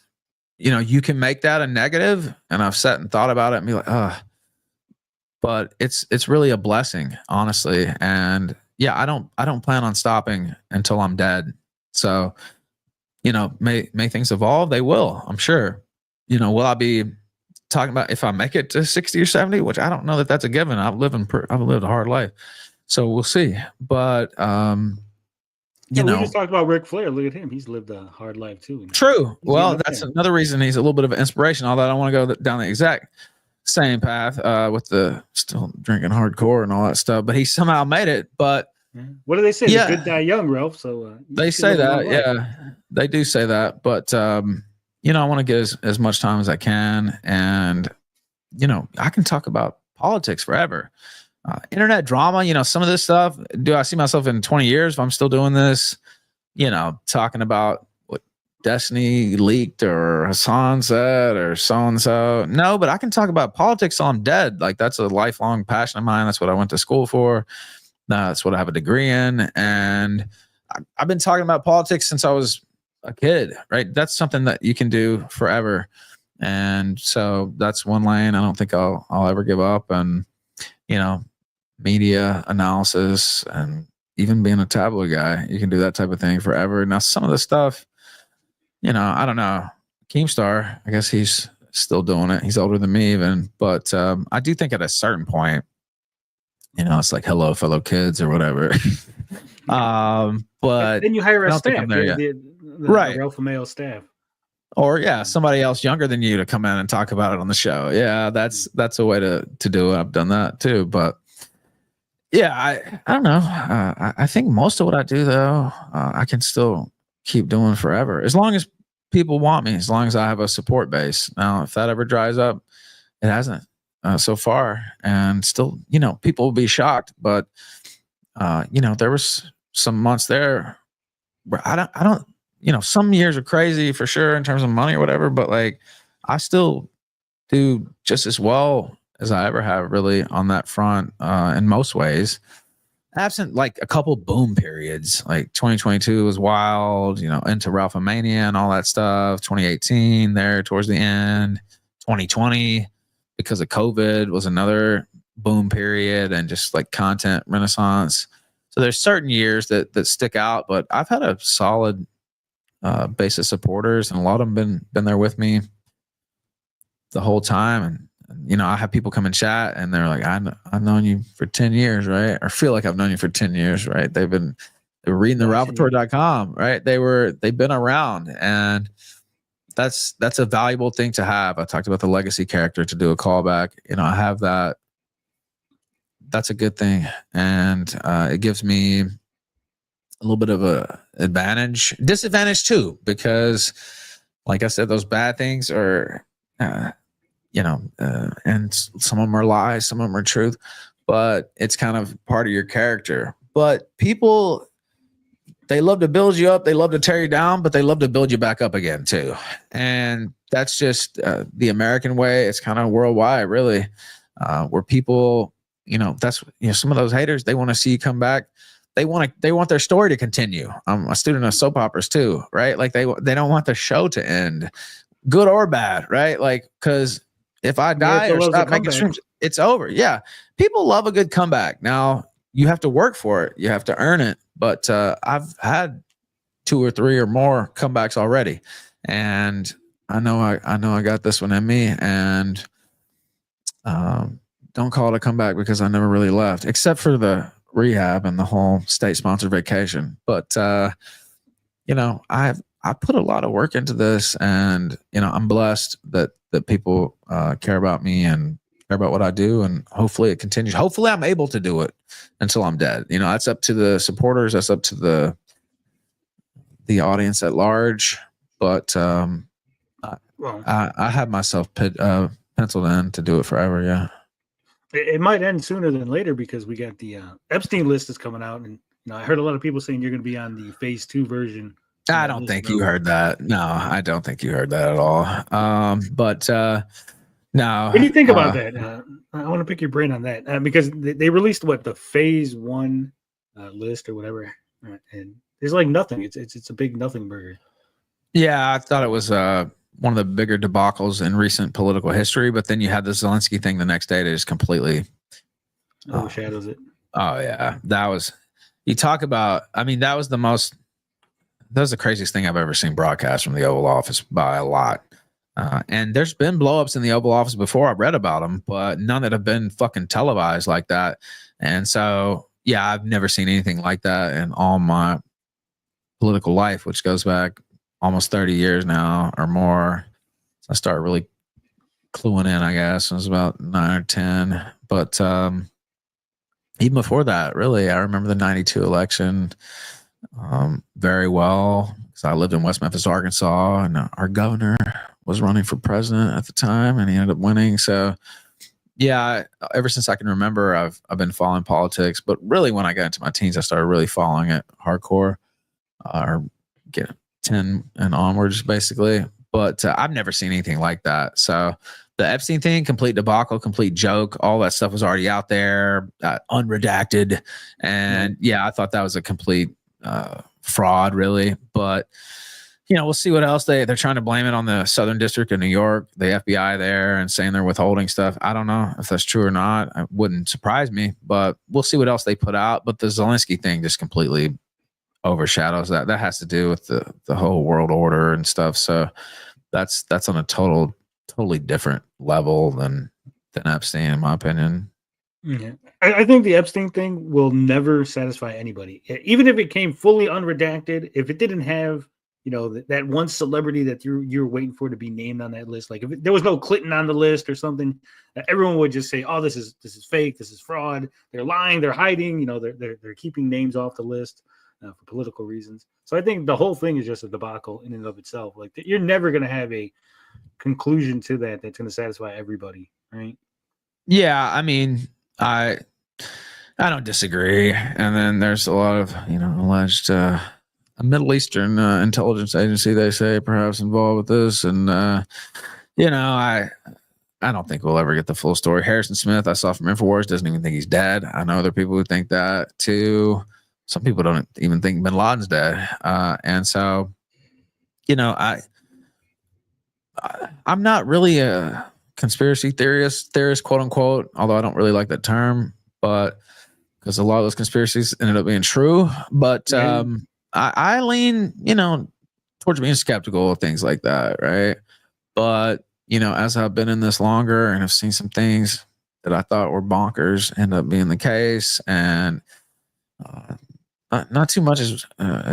you know, you can make that a negative, and I've sat and thought about it and be like, but it's really a blessing, honestly. And yeah, I don't plan on stopping until I'm dead. So, you know, may things evolve? They will, I'm sure. You know, will I be talking about if I make it to 60 or 70, which I don't know that that's a given. I've lived a hard life. So we'll see. But you know, we just talked about Ric Flair. Look at him; he's lived a hard life too. True. Well, that's another reason he's a little bit of an inspiration. Although I don't want to go down the exact same path with the still drinking hardcore and all that stuff. But he somehow made it. But what do they say? Yeah, The good die young, Ralph. So they say that. Yeah, they do say that. But you know, I want to get as much time as I can, and you know, I can talk about politics forever. Internet drama, you know, some of this stuff. Do I see myself in 20 years if I'm still doing this? You know, talking about what Destiny leaked or Hassan said or so and so. No, but I can talk about politics till I'm dead. Like, that's a lifelong passion of mine. That's what I went to school for. That's what I have a degree in. And I've been talking about politics since I was a kid, right? That's something that you can do forever. And so that's one lane I don't think I'll ever give up. And, you know, media analysis and even being a tabloid guy, you can do that type of thing forever. Now, some of the stuff, you know, I don't know. Keemstar, I guess he's still doing it. He's older than me even. But I do think at a certain point, you know, it's like, hello, fellow kids or whatever. But then you hire a staff, right? Ralphamale staff. Or yeah, somebody else younger than you to come in and talk about it on the show. Yeah, that's a way to do it. I've done that too. But yeah, I don't know. I think most of what I do though, I can still keep doing forever as long as people want me. As long as I have a support base. Now, if that ever dries up, it hasn't so far, and still, you know, people will be shocked. But you know, there was some months there where I don't. You know, some years are crazy for sure in terms of money or whatever, but like I still do just as well as I ever have really on that front in most ways. Absent like a couple boom periods, like 2022 was wild, you know, into Ralphamania and all that stuff. 2018 there towards the end, 2020 because of COVID was another boom period and just like content renaissance. So there's certain years that stick out, but I've had a solid base of supporters, and a lot of them been there with me the whole time. And you know, I have people come and chat, and they're like, "I've known you for 10 years, right?" Or feel like I've known you for 10 years, right? They were reading the Ralphator.com, right? They've been around, and that's a valuable thing to have. I talked about the legacy character to do a callback. You know, I have that. That's a good thing, and it gives me a little bit of a disadvantage too, because like I said, those bad things are, you know, and some of them are lies, some of them are truth, but it's kind of part of your character. But people, they love to build you up. They love to tear you down, but they love to build you back up again too. And that's just the American way. It's kind of worldwide, really, where people, you know, that's, you know, some of those haters, they want to see you come back. They want their story to continue. I'm a student of soap operas too, right? Like they don't want the show to end. good or bad, right? Like, because if I die America or loves a stop making comeback. streams, it's over. Yeah, people love a good comeback. Now you have to work for it, you have to earn it. But I've had 2 or 3 or more comebacks already, and I know I got this one in me. And don't call it a comeback because I never really left, except for the rehab and the whole state-sponsored vacation. But you know, I put a lot of work into this, and you know, I'm blessed that people care about me and care about what I do, and hopefully it continues. Hopefully, I'm able to do it until I'm dead. You know, that's up to the supporters. That's up to the audience at large. But I have myself penciled in to do it forever. Yeah. It might end sooner than later because we got the Epstein list is coming out, and you know, I heard a lot of people saying you're going to be on the phase 2 version. I don't think you heard that. No, I don't think you heard that at all. But no. What do you think about that? I want to pick your brain on that because they released the phase 1 list or whatever, and there's like nothing. It's a big nothing burger. Yeah, I thought it was one of the bigger debacles in recent political history. But then you had the Zelensky thing the next day that just completely overshadows it. Oh yeah, that was. You talk about. I mean, that was the craziest thing I've ever seen broadcast from the Oval Office by a lot. And there's been blowups in the Oval Office before. I've read about them, but none that have been fucking televised like that. And so, yeah, I've never seen anything like that in all my political life, which goes back almost 30 years now or more. So I started really cluing in, I guess. It was about 9 or 10. But even before that, really, I remember the 92 election very well because I lived in West Memphis, Arkansas, and our governor was running for president at the time, and he ended up winning. So, yeah, ever since I can remember, I've been following politics. But really, when I got into my teens, I started really following it hardcore, or get 10 and onwards, basically. But I've never seen anything like that. So the Epstein thing, complete debacle, complete joke. All that stuff was already out there, unredacted, and yeah, I thought that was a complete fraud, really. But you know, we'll see what else they're trying to blame it on the Southern District of New York, the FBI there, and saying they're withholding stuff. I don't know if that's true or not. It wouldn't surprise me, but we'll see what else they put out. But the Zelensky thing just completely overshadows that. That has to do with the whole world order and stuff. So that's on a totally different level than Epstein, in my opinion. Yeah. I think the Epstein thing will never satisfy anybody, even if it came fully unredacted. If it didn't have, you know, that one celebrity that you're waiting for to be named on that list, like if there was no Clinton on the list or something, everyone would just say, "Oh, this is fake. This is fraud. They're lying. They're hiding. You know, they're keeping names off the list for political reasons." So I think the whole thing is just a debacle in and of itself. Like you're never going to have a conclusion to that's going to satisfy everybody, right? Yeah, I mean, I don't disagree. And then there's a lot of, you know, alleged a Middle Eastern intelligence agency, they say, perhaps involved with this. And you know, I don't think we'll ever get the full story. Harrison Smith, I saw from InfoWars, doesn't even think he's dead. I know other people who think that too. Some people don't even think Bin Laden's dead. And so, you know, I'm not really a conspiracy theorist, quote unquote, although I don't really like that term, but because a lot of those conspiracies ended up being true. But I lean, you know, towards being skeptical of things like that, right? But, you know, as I've been in this longer and I've seen some things that I thought were bonkers end up being the case, and not too much is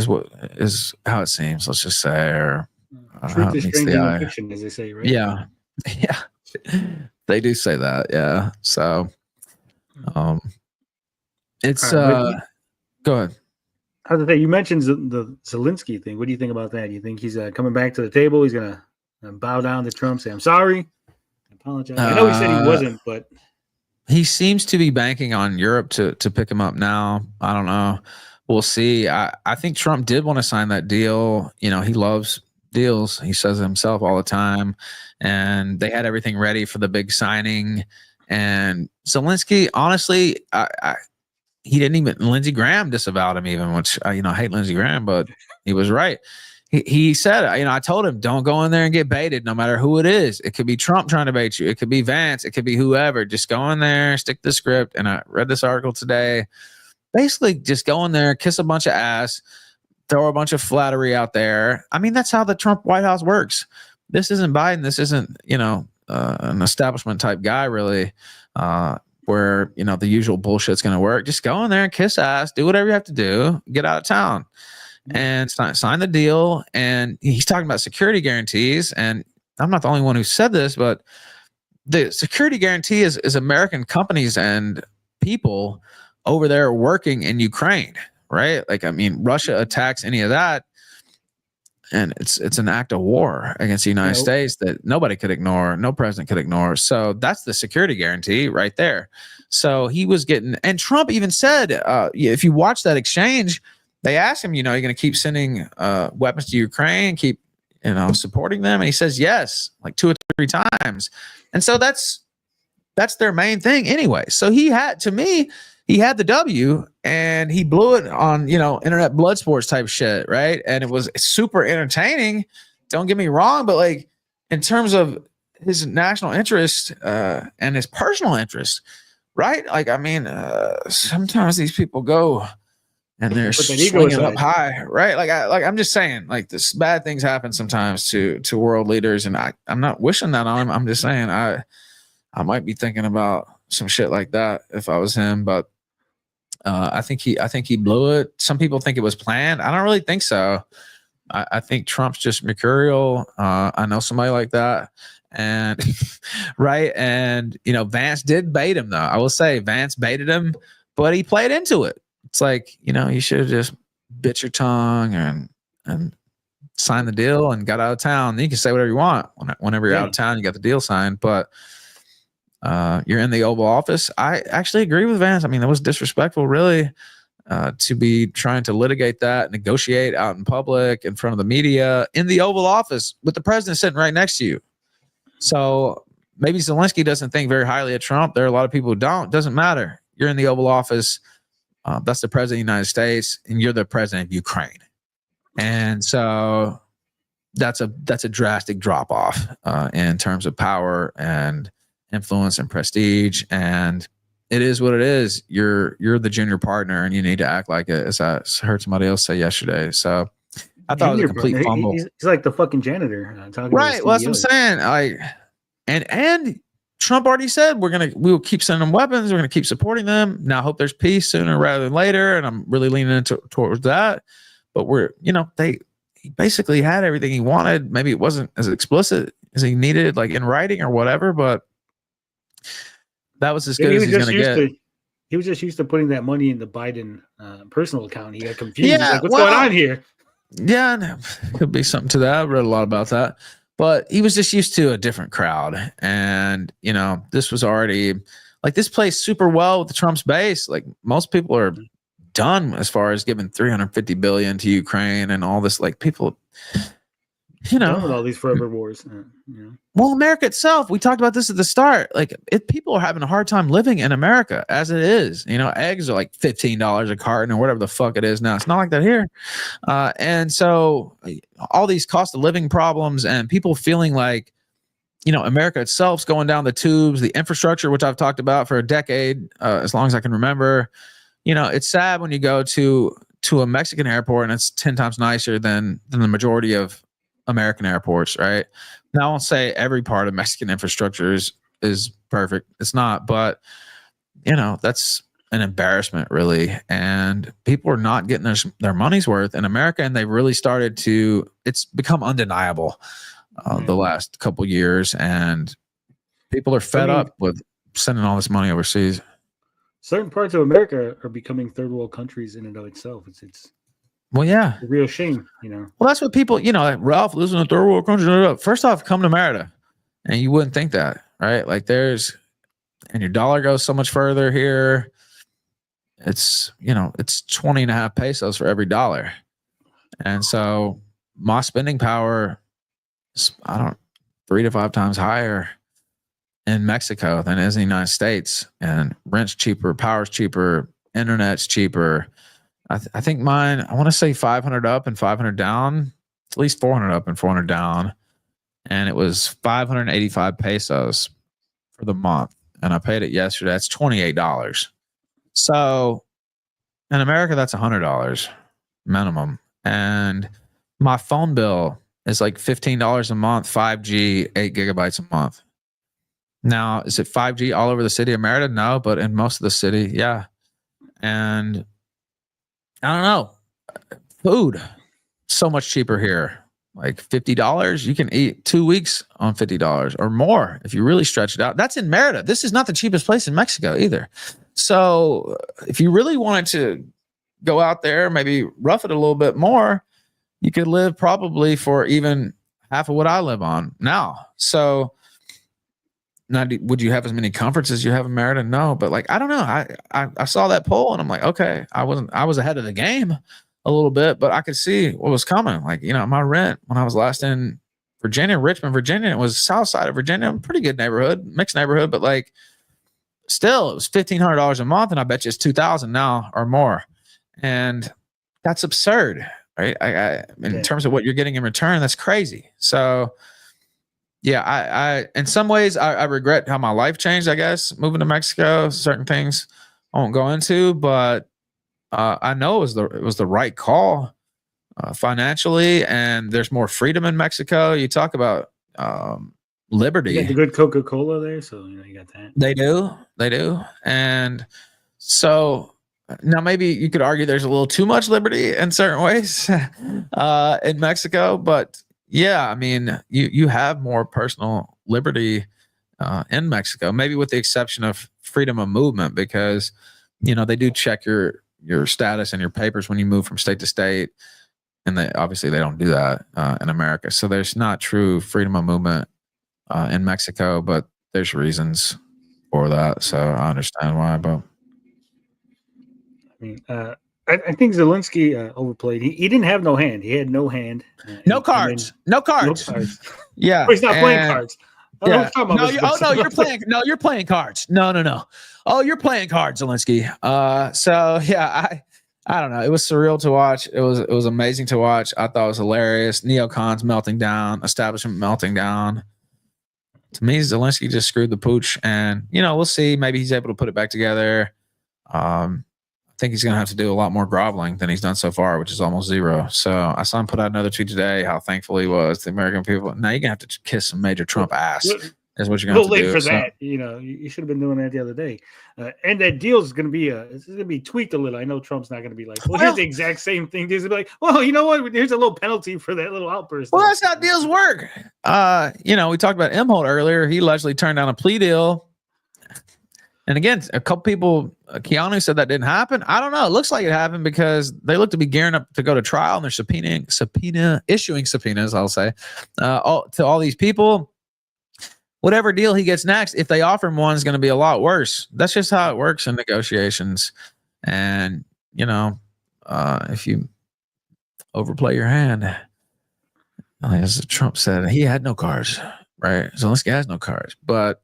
what is how it seems, let's just say, or truth is stranger than fiction, as they say, right? Yeah. Yeah. They do say that, yeah. So it's go ahead. How's it say? You mentioned the Zelensky thing. What do you think about that? Do you think he's coming back to the table? He's gonna bow down to Trump, say, "I'm sorry, I apologize." I know he said he wasn't, but he seems to be banking on Europe to pick him up now. I don't know. We'll see. I think Trump did want to sign that deal. You know, he loves deals. He says it himself all the time. And they had everything ready for the big signing. And Zelensky, honestly, he didn't even, Lindsey Graham disavowed him even, which, you know, I hate Lindsey Graham, but he was right. he said, I told him, don't go in there and get baited, no matter who it is. It could be Trump trying to bait you. It could be Vance. It could be whoever. Just go in there, stick to the script. And I read this article today. Basically, just go in there, kiss a bunch of ass, throw a bunch of flattery out there. I mean, that's how the Trump White House works. This isn't Biden. This isn't, an establishment type guy, really, where, the usual bullshit's going to work. Just go in there and kiss ass, do whatever you have to do, get out of town. And sign the deal. And he's talking about security guarantees. And I'm not the only one who said this, but the security guarantee is American companies and people over there working in Ukraine, right? Like, I mean, Russia attacks any of that, and it's an act of war against the United States that nobody could ignore, no president could ignore. So that's the security guarantee right there. So he was getting, and Trump even said, if you watch that exchange, they asked him, you're going to keep sending weapons to Ukraine, keep, supporting them. And he says, yes, like 2 or 3 times. And so that's their main thing anyway. So he had the W, and he blew it on, internet blood sports type shit. Right. And it was super entertaining. Don't get me wrong. But like, in terms of his national interest and his personal interest, right. Like, I mean, sometimes these people go and they're swinging up high, right? I'm just saying, like, this bad things happen sometimes to world leaders, and I'm not wishing that on him. I'm just saying I might be thinking about some shit like that if I was him, but I think he blew it. Some people think it was planned. I don't really think so. I think Trump's just mercurial. I know somebody like that, and right, and Vance did bait him though. I will say Vance baited him, but he played into it. It's like, you should have just bit your tongue and signed the deal and got out of town. Then you can say whatever you want. Whenever you're out of town, you got the deal signed. But you're in the Oval Office. I actually agree with Vance. I mean, that was disrespectful, really, to be trying to litigate that, negotiate out in public, in front of the media, in the Oval Office with the president sitting right next to you. So maybe Zelensky doesn't think very highly of Trump. There are a lot of people who don't. Doesn't matter. You're in the Oval Office. That's the president of the United States, and you're the president of Ukraine. And so that's a drastic drop off in terms of power and influence and prestige. And it is what it is. You're the junior partner, and you need to act like it, as I heard somebody else say yesterday. So I thought it was a complete fumble. He's like the fucking janitor. Right. Well, that's what I'm saying. And Trump already said we'll keep sending them weapons. We're going to keep supporting them. Now I hope there's peace sooner rather than later. And I'm really leaning towards that. But he basically had everything he wanted. Maybe it wasn't as explicit as he needed, like in writing or whatever, but that was as good as he's going to get. He was just used to putting that money in the Biden personal account. He got confused. Yeah, like, what's going on here? Yeah, could be something to that. I read a lot about that. But he was just used to a different crowd. And, this was already like, this plays super well with the Trump's base. Like, most people are done as far as giving $350 billion to Ukraine and all this. Like, people, done with all these forever wars. Well, America itself, we talked about this at the start. Like, people are having a hard time living in America as it is. Eggs are like $15 a carton or whatever the fuck it is now. It's not like that here. And so all these cost of living problems and people feeling like, America itself's going down the tubes, the infrastructure, which I've talked about for a decade, as long as I can remember. It's sad when you go to a Mexican airport and it's 10 times nicer than the majority of American airports, right? Now, I won't say every part of Mexican infrastructure is perfect. It's not, but that's an embarrassment, really. And people are not getting their money's worth in America, and they really started to. It's become undeniable the last couple years, and people are fed up with sending all this money overseas. Certain parts of America are becoming third world countries in and of itself. It's well, yeah, a real shame, Well, that's what people, like Ralph lives in a third world country. First off, come to Merida, and you wouldn't think that, right? Like, and your dollar goes so much further here. It's 20.5 pesos for every dollar, and so my spending power is 3 to 5 times higher in Mexico than it is in the United States, and rent's cheaper, power's cheaper, internet's cheaper. I think mine, I want to say 500 up and 500 down. at least 400 up and 400 down. And it was 585 pesos for the month. And I paid it yesterday. That's $28. So in America, that's $100 minimum. And my phone bill is like $15 a month, 5G, 8 gigabytes a month. Now, is it 5G all over the city of Merida? No, but in most of the city, yeah. And I don't know. Food, so much cheaper here. Like $50. You can eat 2 weeks on $50 or more if you really stretch it out. That's in Merida. This is not the cheapest place in Mexico either. So if you really wanted to go out there, maybe rough it a little bit more, you could live probably for even half of what I live on now. So now, would you have as many comforts as you have in Merida? No, but like, I don't know. I saw that poll and I'm like, okay, I was ahead of the game a little bit, but I could see what was coming. Like, you know, my rent when I was last in Virginia, Richmond, Virginia, it was south side of Virginia, a pretty good neighborhood, mixed neighborhood, but like still it was $1,500 a month. And I bet you it's $2,000 now or more. And that's absurd, right? In terms of what you're getting in return, that's crazy. So yeah, I in some ways I regret how my life changed, I guess, moving to Mexico. Certain things I won't go into, but I know it was the right call financially, and there's more freedom in Mexico. You talk about liberty. You got the good Coca-Cola there, so you know you got that. They do, and so now maybe you could argue there's a little too much liberty in certain ways in Mexico, but yeah, I mean, you have more personal liberty in Mexico, maybe with the exception of freedom of movement, because you know they do check your status and your papers when you move from state to state, and they obviously they don't do that in America. So there's not true freedom of movement in Mexico, but there's reasons for that. So I understand why. But I mean, I think Zelensky overplayed. He didn't have no hand. He had no hand. No cards. No cards. Yeah. Oh, he's not playing cards. Yeah. You're playing cards. No. Oh, you're playing cards, Zelensky. So yeah, I don't know. It was surreal to watch. It was amazing to watch. I thought it was hilarious. Neocons melting down, establishment melting down. To me, Zelensky just screwed the pooch, and you know, we'll see. Maybe he's able to put it back together. I think he's going to have to do a lot more groveling than he's done so far, which is almost zero. So I saw him put out another tweet today, how thankful he was to the American people. Now you're going to have to kiss some major Trump ass. Is what you're going to have to do. Late for that. You know, you should have been doing that the other day. And that deal is going to be it's going to be tweaked a little. I know Trump's not going to be like, well, here's the exact same thing. He's going to be like, well, you know what? Here's a little penalty for that little outburst. Well, that's how deals work. You know, we talked about Imholt earlier. He allegedly turned down a plea deal. And again, a couple people, Keanu said that didn't happen. I don't know. It looks like it happened because they look to be gearing up to go to trial, and they're issuing subpoenas, I'll say, to all these people. Whatever deal he gets next, if they offer him one, is going to be a lot worse. That's just how it works in negotiations. And, you know, if you overplay your hand, as Trump said, he had no cards, right? Zelensky has no cards. But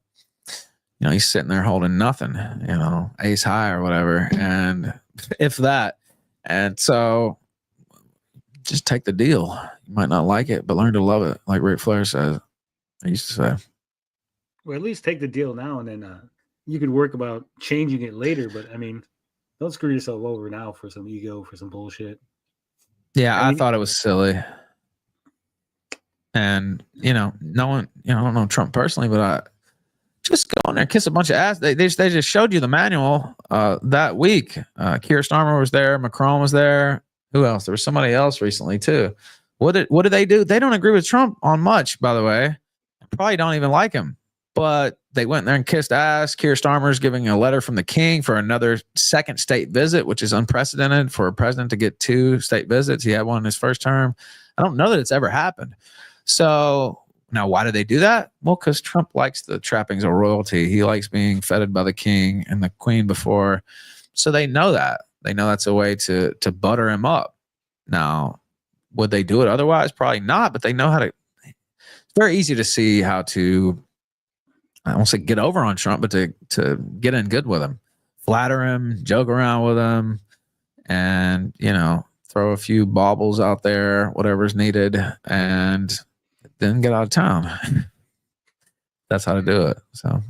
you know, he's sitting there holding nothing, you know, ace high or whatever. And if that, and so just take the deal. You might not like it, but learn to love it. Like Ric Flair says, I used to say. Well, at least take the deal now, and then you could work about changing it later. But I mean, don't screw yourself over now for some ego, for some bullshit. Yeah, I thought it was silly. And, you know, no one, you know, I don't know Trump personally, but I just go in there and kiss a bunch of ass. They just showed you the manual that week. Keir Starmer was there. Macron was there. Who else? There was somebody else recently too. What did they do? They don't agree with Trump on much, by the way. Probably don't even like him. But they went there and kissed ass. Keir Starmer's giving a letter from the king for another second state visit, which is unprecedented for a president to get 2 state visits. He had one in his first term. I don't know that it's ever happened. So now, why do they do that? Well, because Trump likes the trappings of royalty. He likes being feted by the king and the queen before. So they know that. They know that's a way to butter him up. Now, would they do it otherwise? Probably not, but they know how to. It's very easy to see how to, I won't say get over on Trump, but to get in good with him. Flatter him, joke around with him, and, you know, throw a few baubles out there, whatever's needed, and then get out of town. That's how to do it. So,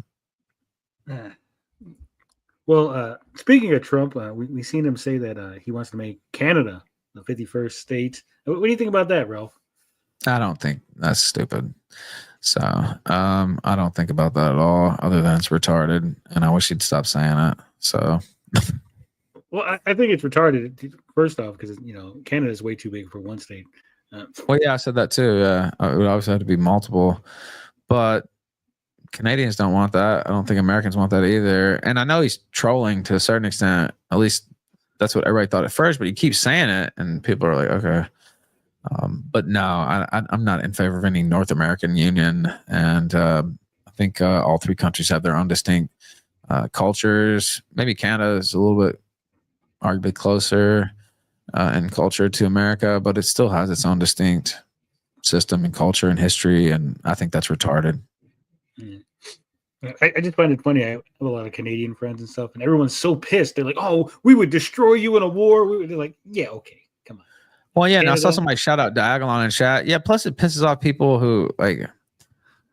well, speaking of Trump, we seen him say that he wants to make Canada the 51st state. What do you think about that, Ralph? I don't think that's stupid. So, I don't think about that at all, other than it's retarded, and I wish he'd stop saying it. So, well, I think it's retarded. First off, because Canada's way too big for one state. Well, yeah, I said that too. Yeah, it would obviously have to be multiple, but Canadians don't want that. I don't think Americans want that either. And I know he's trolling to a certain extent. At least that's what everybody thought at first. But he keeps saying it, and people are like, okay. But no, I'm not in favor of any North American union. And I think all three countries have their own distinct cultures. Maybe Canada is a little bit arguably closer in culture to America, but it still has its own distinct system and culture and history. And I think that's retarded. Yeah. I just find it funny. I have a lot of Canadian friends and stuff, and everyone's so pissed. They're like, "Oh, we would destroy you in a war." They're like, "Yeah, okay, come on." Well, yeah, Canada. and I saw somebody shout out Diagolon in chat. Yeah, plus it pisses off people who like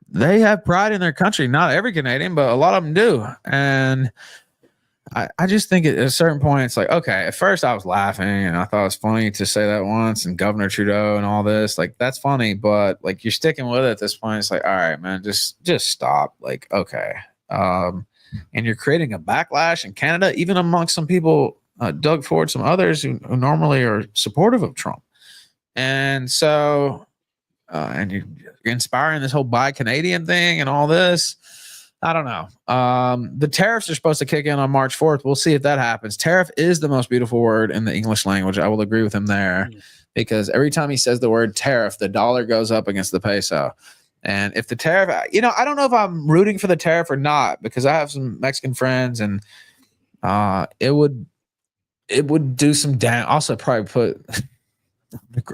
they have pride in their country. Not every Canadian, but a lot of them do. And I just think at a certain point, it's like, okay, at first I was laughing and I thought it was funny to say that once, and Governor Trudeau and all this, like, that's funny, but like you're sticking with it at this point. It's like, all right, man, just stop. Like, okay. And you're creating a backlash in Canada, even amongst some people, Doug Ford, some others who normally are supportive of Trump. And so, and you're inspiring this whole buy Canadian thing and all this. I don't know. The tariffs are supposed to kick in on March 4th. We'll see if that happens. Tariff is the most beautiful word in the English language. I will agree with him there, because every time he says the word tariff, the dollar goes up against the peso. And if the tariff, I don't know if I'm rooting for the tariff or not, because I have some Mexican friends, and it would do some damn. Also, probably put.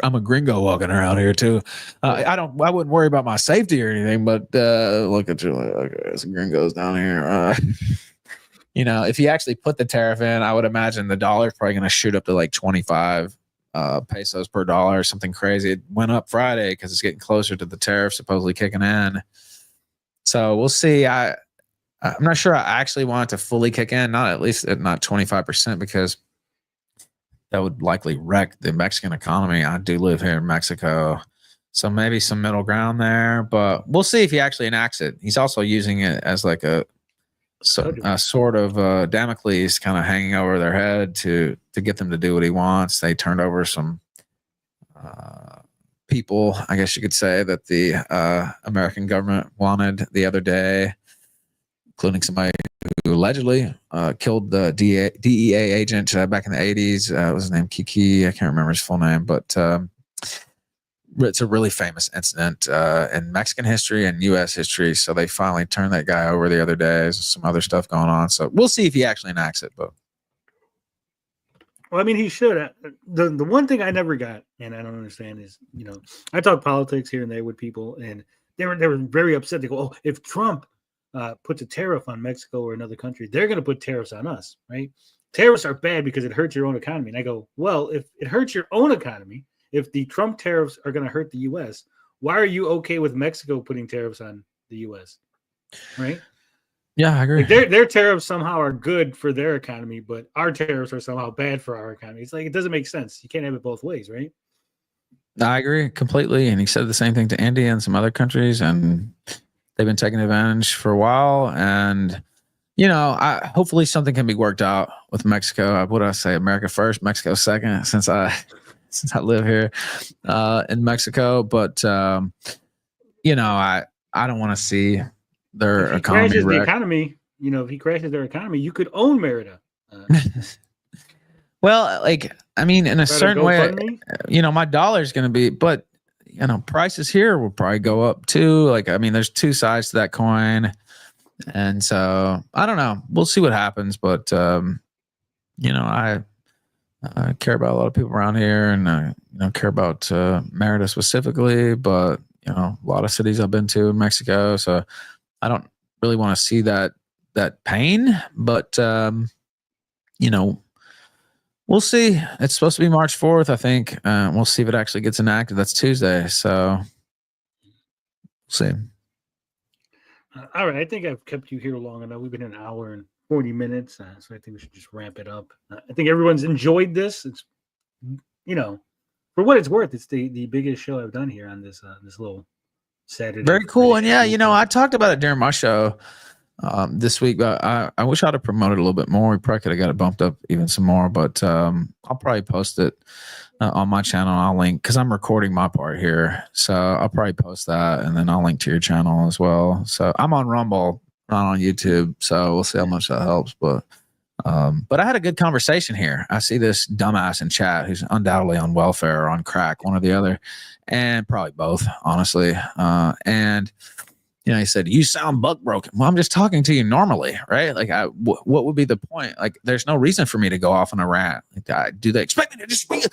I'm a gringo walking around here too. I wouldn't worry about my safety or anything, but look at you, like, okay, there's some gringos down here. If you actually put the tariff in, I would imagine the dollar is probably going to shoot up to like 25 pesos per dollar, something crazy. It went up Friday because it's getting closer to the tariff supposedly kicking in. So we'll see. I'm not sure I actually want it to fully kick in, not 25%, because that would likely wreck the Mexican economy. I do live here in Mexico, so maybe some middle ground there, but we'll see if he actually enacts it. He's also using it as like a sort of Damocles kind of hanging over their head to get them to do what he wants. They turned over some people, I guess you could say, that the American government wanted the other day, including somebody who allegedly killed the DEA agent back in the 80s. What was his name? Kiki. I can't remember his full name, but it's a really famous incident in Mexican history and U.S. history. So they finally turned that guy over the other day. There's some other stuff going on. So we'll see if he actually enacts it. But well, I mean, he should. The one thing I never got, and I don't understand, is I talk politics here and there with people, and they were very upset. They go, "Oh, if Trump puts a tariff on Mexico or another country, they're going to put tariffs on us, right? Tariffs are bad because it hurts your own economy." And I go, well, if it hurts your own economy, if the Trump tariffs are going to hurt the U.S., why are you okay with Mexico putting tariffs on the U.S., right? Yeah, I agree. Like their tariffs somehow are good for their economy, but our tariffs are somehow bad for our economy. It's like, it doesn't make sense. You can't have it both ways, right? I agree completely. And he said the same thing to India and some other countries, and they've been taking advantage for a while. And, hopefully something can be worked out with Mexico. What do I say? America first, Mexico second, since I live here in Mexico. But, I don't want to see their economy wreck. If he crashes their economy, you could own Merida. Well, in a certain way, my dollar's going to be, but prices here will probably go up too. There's two sides to that coin. And so I don't know. We'll see what happens. But, I care about a lot of people around here, and, care about Merida specifically, but, a lot of cities I've been to in Mexico. So I don't really want to see that pain, but, We'll see. It's supposed to be March 4th, I think. We'll see if it actually gets enacted. That's Tuesday, so we'll see. All right, I think I've kept you here long enough. We've been an hour and 40 minutes, so I think we should just ramp it up. I think everyone's enjoyed this. It's, for what it's worth, it's the biggest show I've done here on this little Saturday. Very cool. And yeah, I talked about it during my show this week, but I wish I'd have promoted a little bit more. We probably could have got it bumped up even some more, but I'll probably post it on my channel. I'll link because I'm recording my part here, so I'll probably post that, and then I'll link to your channel as well. So I'm on Rumble, not on YouTube, so we'll see how much that helps. But I had a good conversation here. I see this dumbass in chat who's undoubtedly on welfare or on crack, one or the other, and probably both, honestly. And he said, "You sound buck broken." Well, I'm just talking to you normally, right? Like, what would be the point? Like, there's no reason for me to go off on a rant. Like, do they expect me to just speak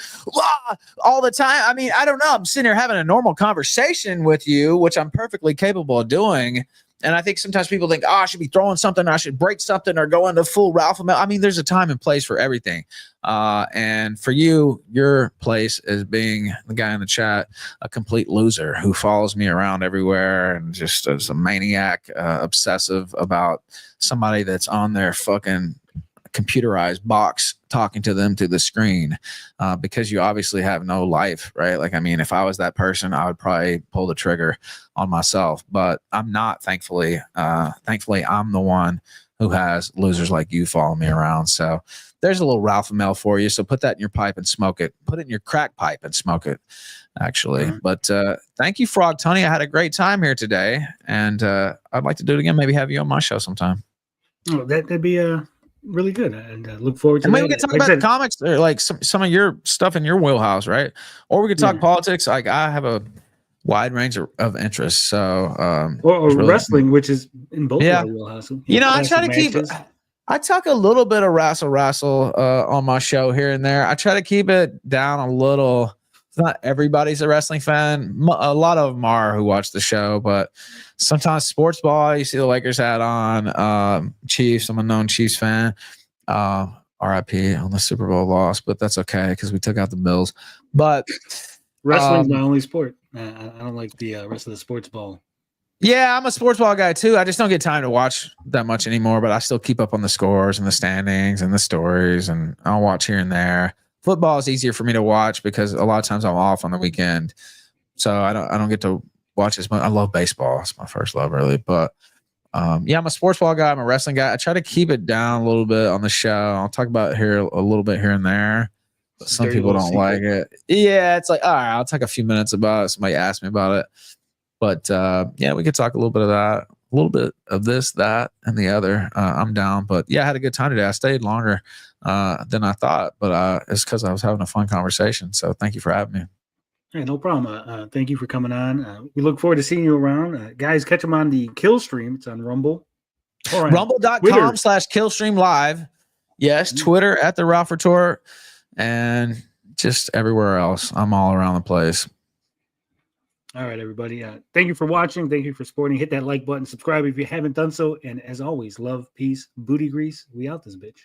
all the time? I mean, I don't know. I'm sitting here having a normal conversation with you, which I'm perfectly capable of doing. And I think sometimes people think, I should be throwing something, I should break something, or go into full Ralphamale. I mean, there's a time and place for everything. And for you, your place is being the guy in the chat, a complete loser who follows me around everywhere and just is a maniac, obsessive about somebody that's on their fucking computerized box talking to them through the screen, because you obviously have no life, right? Like, I mean, if I was that person, I would probably pull the trigger on myself, but I'm not. Thankfully, I'm the one who has losers like you follow me around. So there's a little Ralphamale for you. So put that in your pipe and smoke it. Put it in your crack pipe and smoke it, actually. Mm-hmm. But thank you, Frog Tony. I had a great time here today, and I'd like to do it again. Maybe have you on my show sometime. Oh, that'd be really good, and look forward to and that. Maybe we could talk about comics or like some of your stuff in your wheelhouse, right? Or we could talk politics. Like, I have a wide range of interests. So or really wrestling, which is in both our wheelhouse. I try to keep I talk a little bit of wrestle on my show here and there. I try to keep it down a little. It's not everybody's a wrestling fan. A lot of them are who watch the show, but sometimes sports ball, you see the Lakers hat on. Chiefs, I'm a known Chiefs fan. RIP on the Super Bowl loss, but that's okay because we took out the Bills. But wrestling's my only sport. I don't like the rest of the sports ball. Yeah, I'm a sports ball guy too. I just don't get time to watch that much anymore, but I still keep up on the scores and the standings and the stories, and I'll watch here and there. Football is easier for me to watch because a lot of times I'm off on the weekend, so I don't get to watch as much. I love baseball; it's my first love, really. But I'm a sports ball guy. I'm a wrestling guy. I try to keep it down a little bit on the show. I'll talk about it here a little bit here and there. But some people don't like it. Yeah, it's like, all right, I'll take a few minutes about it. Somebody asked me about it, but we could talk a little bit of that, a little bit of this, that, and the other. I'm down, but I had a good time today. I stayed longer than I thought, but it's because I was having a fun conversation. So thank you for having me. Hey, no problem. Thank you for coming on. We look forward to seeing you around. Guys, catch them on the Kill Stream. It's on Rumble. Rumble.com/Killstream Live. Yes, Twitter at the Ralph Retort, and just everywhere else. I'm all around the place. All right, everybody. Thank you for watching. Thank you for supporting. Hit that like button. Subscribe if you haven't done so. And as always, love, peace, booty grease. We out this bitch.